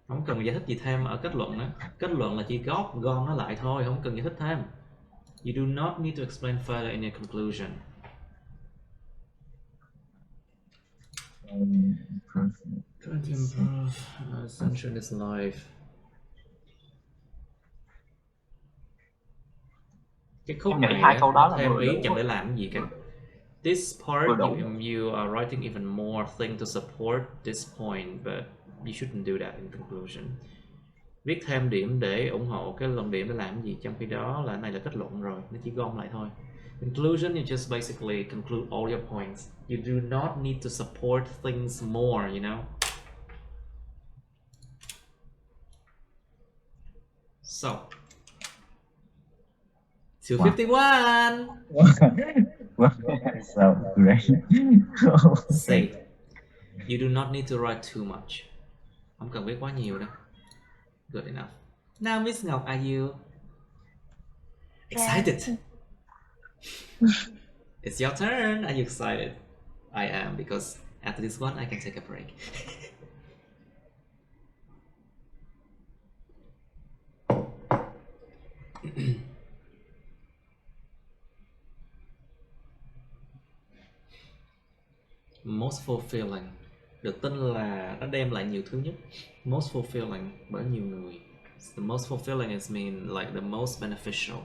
không cần giải thích gì thêm ở kết luận nữa. Kết luận là chỉ gom nó lại thôi, không cần giải thích thêm. You do not need to explain further in your conclusion. Trying to improve essential in this life. Cái khúc này hai câu đó là thêm vừa ý đủ chẳng để rồi. làm gì cả. This part Vừa đủ. you are writing even more thing to support this point, but you shouldn't do that in conclusion. Viết thêm điểm để ủng hộ cái luận điểm để làm gì, trong khi đó là này là kết luận rồi, nó chỉ gom lại thôi. Conclusion, you just basically conclude all your points. You do not need to support things more, you know. So, 251. So great. Say, you do not need to write too much. Không cần viết quá nhiều đâu. Good enough. Now, Miss Ngọc, are you excited? It's your turn. Are you excited? I am, because after this one, I can take a break. Most fulfilling. Được tin là nó đem lại nhiều thứ nhất. Most fulfilling bởi nhiều người. The most fulfilling is mean like the most beneficial.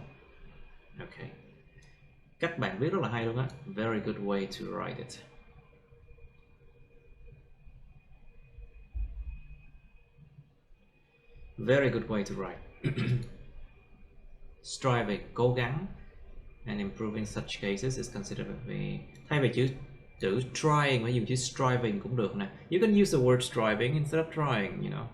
Okay. Cách bạn viết rất là hay luôn á. Very good way to write it. Very good way to write. Striving, cố gắng. And improving such cases is considered to be... Thay vì chữ trying, phải dùng chữ striving cũng được nè. You can use the word striving instead of trying, you know.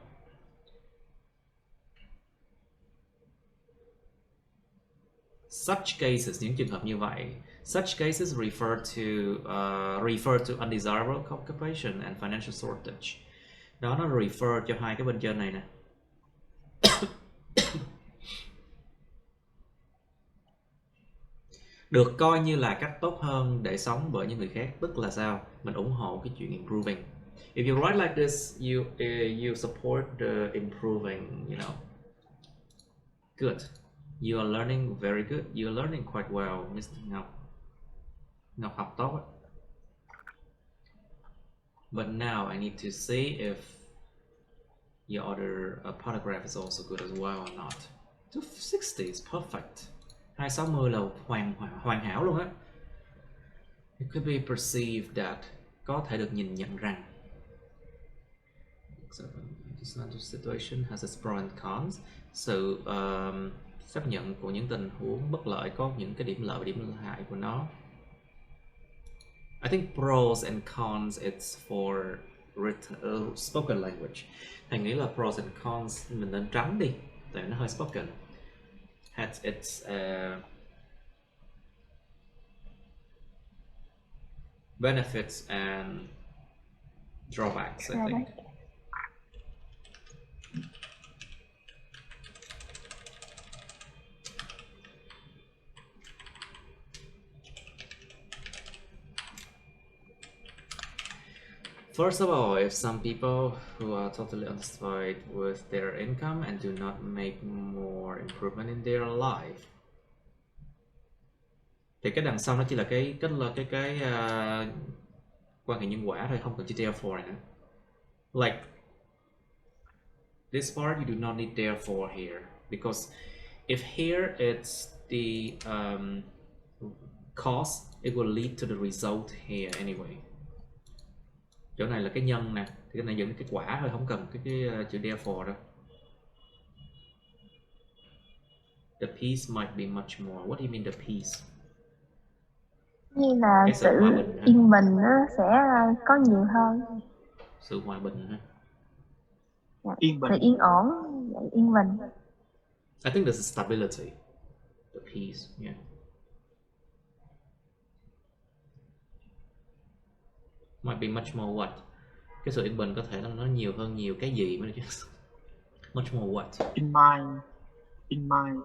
Such cases, những trường hợp như vậy. Such cases refer to undesirable occupation and financial shortage. Đó, nó refer cho hai cái bên trên này nè. Được coi như là cách tốt hơn để sống bởi những người khác, tức là sao? Mình ủng hộ cái chuyện improving. If you write like this, you support the improving, you know. Good. You are learning very good. You are learning quite well, Mr. Ngọc. Ngọc học tốt á. But now I need to see if your other paragraph is also good as well or not. 260 is perfect. 260 là hoàn hảo luôn á. It could be perceived that, có thể được nhìn nhận rằng. So, this situation has its pros and cons. Sự xác nhận của những tình huống bất lợi có những cái điểm lợi và điểm hại của nó. I think pros and cons it's for spoken language. Thầy nghĩ là pros and cons mình nên tránh đi, tại nó hơi spoken. Has its benefits and drawbacks, I think. First of all, if some people who are totally unsatisfied with their income and do not make more improvement in their life, Thì cái đằng sau nó chỉ là cái quan hệ nhân quả thôi, không cần chữ therefore này nữa. Like this part you do not need therefore here, because if here it's the cause, it will lead to the result here anyway. Chỗ này là cái nhân nè, thì cái này dẫn đến kết quả thôi, không cần cái chữ therefore đâu. The piece might be much more. What do you mean the piece? Như là Cái sự sự hòa bình hả? yên bình nó sẽ có nhiều hơn. Sự hòa bình hả? Yên bình. Sự yên ổn, yên bình. I think this is stability. The peace, yeah. Might be much more what? Cái sự yên bình có thể là nó nhiều hơn nhiều cái gì mới chứ. Much more what? In mind. In mind.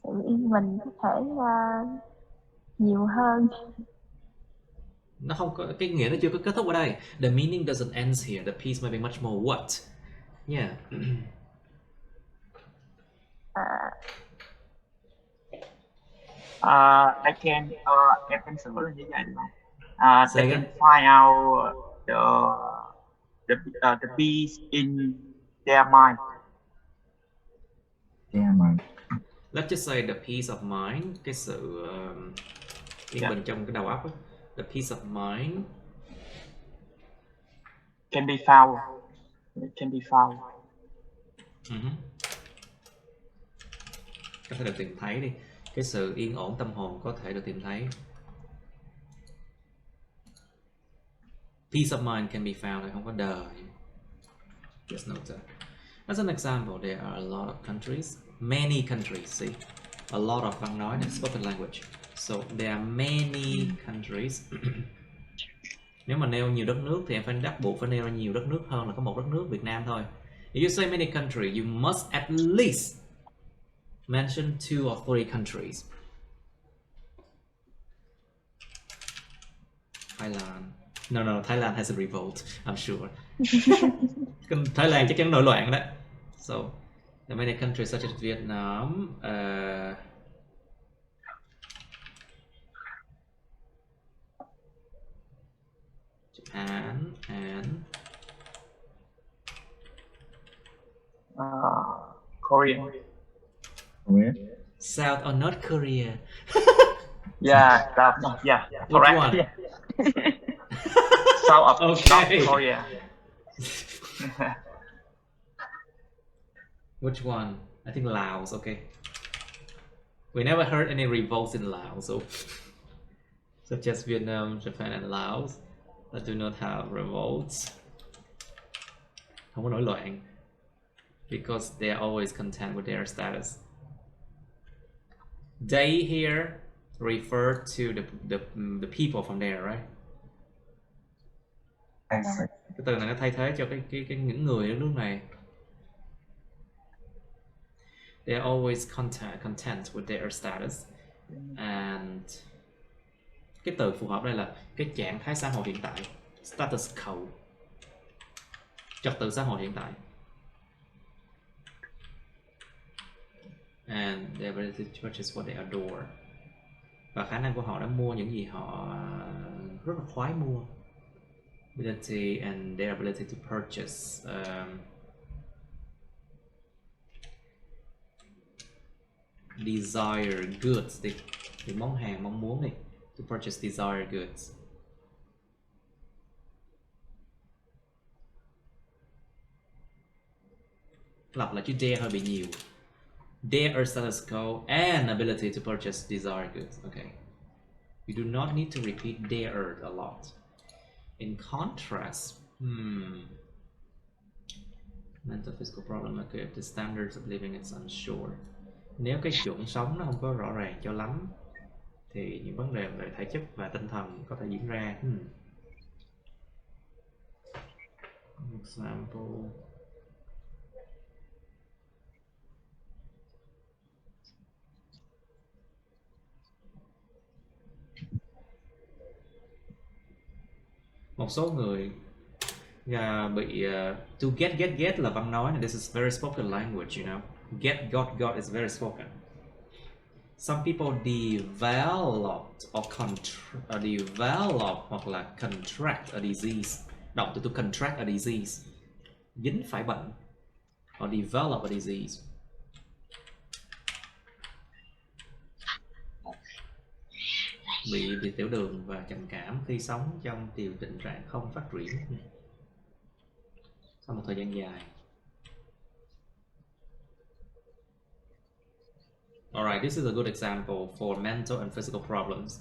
Sự yên bình có thể nhiều hơn. Nó không có, cái nghĩa nó chưa có kết thúc ở đây. The meaning doesn't end here. The peace might be much more what? Yeah. I can em sửa là như vậy đúng không? Say They again? can find out the peace in their mind. Yeah, mà Let's just say the peace of mind, cái sự yên bình trong cái đầu óc ấy. The peace of mind Can be found. It can be found. Có thể được tìm thấy đi. Cái sự yên ổn tâm hồn có thể được tìm thấy. Peace of mind can be found, là không có the. Just note that. As an example, there are a lot of countries, many countries, see? A lot of văn nói, spoken language. So there are many countries. Nếu mà nêu nhiều đất nước thì em phải bắt buộc phải nêu ra nhiều đất nước hơn là có một đất nước Việt Nam thôi. If you say many countries, you must at least mention 2 or 3 countries. Thailand. No, Thailand has a revolt, I'm sure. Thái Lan chắc chắn nổi loạn đó. So, there are many countries such as Vietnam, Japan, and Korea. Korea. South or North Korea. Yeah, yeah. Which Correct. one? Yeah. South of Okay. North Korea. Which one? I think Laos, okay. We never heard any revolts in Laos, so such as Vietnam, Japan, and Laos that do not have revolts. Không có nổi loạn. Because they are always content with their status. They here refer to the people from there, right? Cái từ này nó thay thế cho cái những người ở nước này. They are always content with their status. And cái từ phù hợp đây là cái trạng thái xã hội hiện tại, status quo, trật tự xã hội hiện tại. And their ability to purchase what they adore, và khả năng của họ đã mua những gì họ rất là khoái mua. Ability and their ability to purchase desire goods, thì món hàng mong muốn đi, to purchase desire goods. Lặp là chữ dare hơi bị nhiều. There are status quo and ability to purchase desired goods. Okay. You do not need to repeat there a lot. In contrast, mental physical problem. Okay, if the standards of living is unsure. Nếu cái chuẩn sống nó không có rõ ràng cho lắm thì những vấn đề về thể chất và tinh thần có thể diễn ra. Example. Một số người bị to get là văn nói. This is very spoken language, you know. Get, got is very spoken. Some people developed or develop hoặc là contract a disease. Động từ to contract a disease. Dính phải bệnh. Or develop a disease. Bị tiểu đường và trầm cảm khi sống trong tình trạng không phát triển sau một thời gian dài. Alright, this is a good example for mental and physical problems.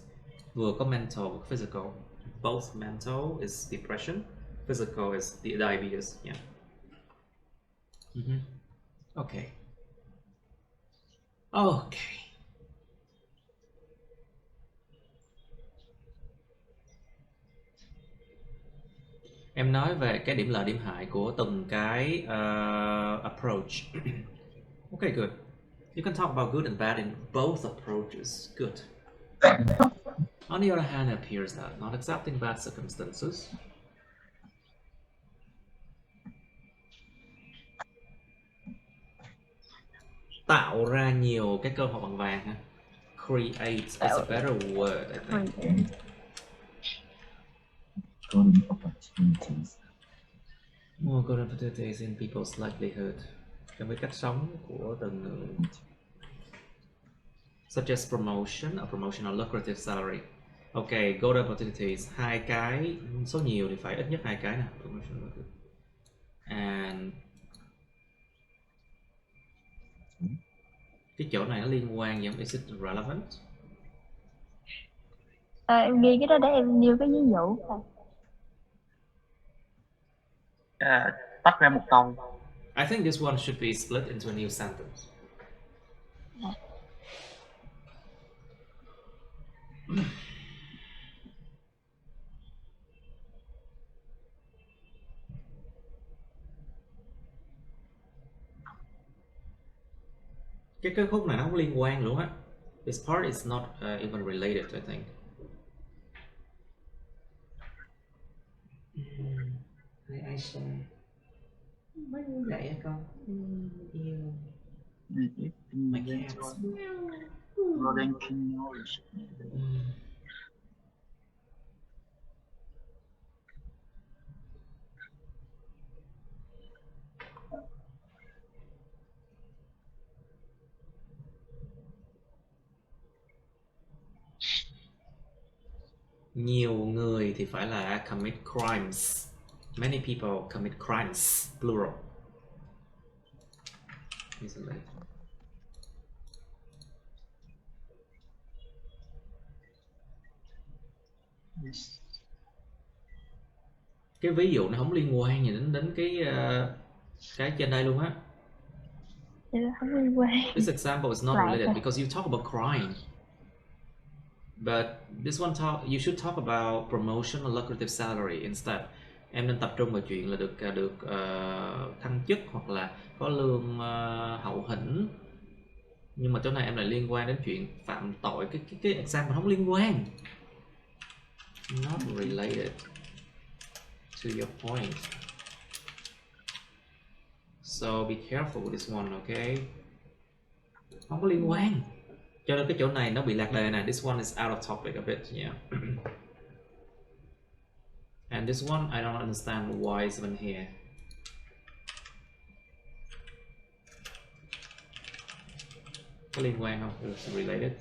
Vừa có mental và physical. Both mental is depression, physical is the diabetes. Yeah. Okay. Okay. Em nói về cái điểm lợi điểm hại của từng cái approach. Okay, good. You can talk about good and bad in both approaches. Good. On the other hand, it appears that not accepting bad circumstances tạo ra nhiều cái cơ hội bằng vàng ha. Create is a better word, I think. Golden opportunities. More golden opportunities in people's livelihood. Trong cái cách sống của từng người. Such as promotion, a promotion or lucrative salary. Okay, golden opportunities. Hai cái, số nhiều thì phải ít nhất hai cái nè. Promotion, and cái chỗ này nó liên quan giống is it relevant? Em ghi cái đó để em nêu cái ví dụ. Tách ra một câu. I think this one should be split into a new sentence. Cái khúc này nó không liên quan luôn á. This part is not even related, I think. Ai share? Mới vậy á con. Yêu. My cats. Nhiều người thì phải là commit crimes. Many people commit crimes, plural. Isn't it? Yes. Cái ví dụ nó không liên quan gì đến cái trên đây luôn á. Không liên quan. This example is not related because you talk about crime. But this one you should talk about promotion or lucrative salary instead. Em nên tập trung vào chuyện là được thăng chức hoặc là có lương hậu hĩnh. Nhưng mà chỗ này em lại liên quan đến chuyện phạm tội. Cái example không liên quan. Not related to your point. So be careful with this one, okay? Không có liên quan. Cho nên cái chỗ này nó bị lạc đề này. This one is out of topic a bit, yeah. And this one I don't understand why it's even here. Có liên quan không? It's related.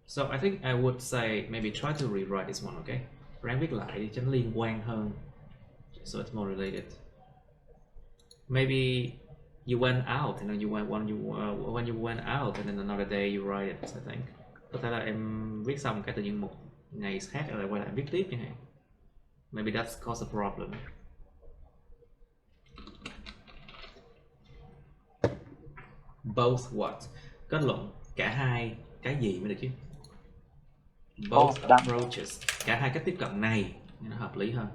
So I think I would say maybe try to rewrite this one, okay? Ráng viết lại đi cho nó liên quan hơn. So it's more related. Maybe you went out and then when you went out and then another day you write it, I think. Có thể là em viết xong cái tự nhiên một ngày khác lại quay lại viết tiếp như này. Maybe that's cause a problem. Both what? Kết luận cả hai cái gì mới được chứ? Both approaches. Cả hai cách tiếp cận này nó hợp lý hơn.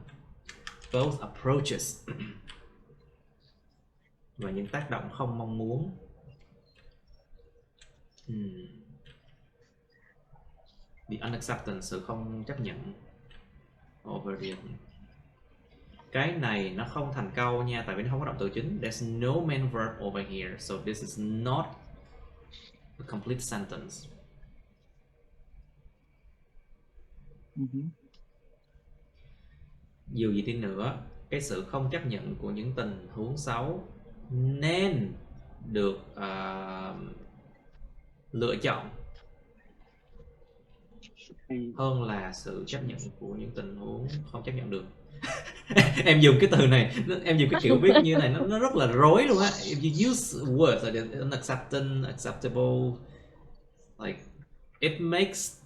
Both approaches. Và những tác động không mong muốn. The unacceptance, sự không chấp nhận. Over the. Cái này nó không thành câu nha, tại vì nó không có động từ chính. There's no main verb over here, so this is not a complete sentence. Dù gì đi nữa, cái sự không chấp nhận của những tình huống xấu nên được lựa chọn hơn là sự chấp nhận của những tình huống không chấp nhận được. Em dùng cái từ này, em dùng cái kiểu viết như thế này, nó rất là rối luôn á. If you use words like unacceptable, acceptable, like it makes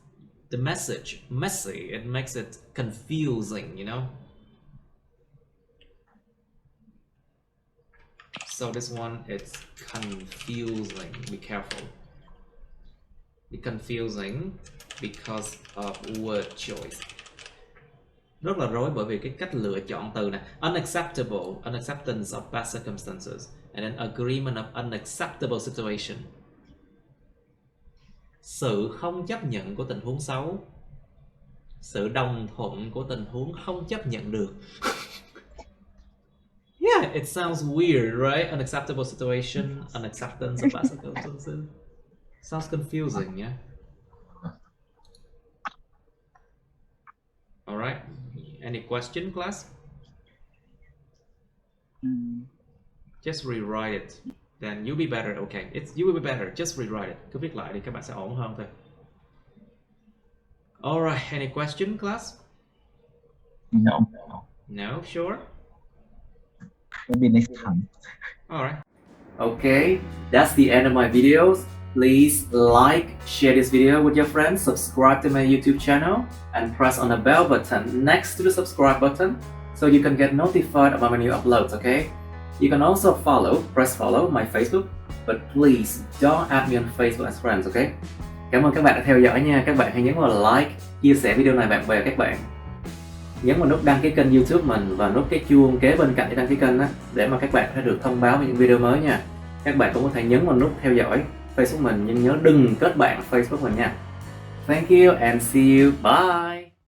the message messy, it makes it confusing, you know. So this one, it's confusing. Be careful. Be confusing because of word choice. Rất là rối bởi vì cái cách lựa chọn từ này. Unacceptable, unacceptance of bad circumstances, and then agreement of unacceptable situation. Sự không chấp nhận của tình huống xấu, sự đồng thuận của tình huống không chấp nhận được. Yeah, it sounds weird, right? Unacceptable situation, unacceptance of bad circumstances. Sounds confusing, yeah? All right. Any question, class? Just rewrite it. Then you'll be better. Okay, you will be better. Just rewrite it. Cứ viết lại đi, các bạn sẽ ổn hơn thôi. All right. Any question, class? No. No, sure. Maybe next time. All right. Okay, that's the end of my videos. Please like, share this video with your friends, subscribe to my YouTube channel, and press on the bell button next to the subscribe button so you can get notified about my new uploads, okay? You can also press follow my Facebook, but please don't add me on Facebook as friends, okay? Cảm ơn các bạn đã theo dõi nha. Các bạn hãy nhấn vào like, chia sẻ video này bạn bè các bạn. Nhấn vào nút đăng ký kênh YouTube mình và nút cái chuông kế bên cạnh để đăng ký kênh á, để mà các bạn sẽ được thông báo về những video mới nha. Các bạn cũng có thể nhấn vào nút theo dõi Facebook mình, nhưng nhớ đừng kết bạn Facebook mình nha. Thank you and see you. Bye.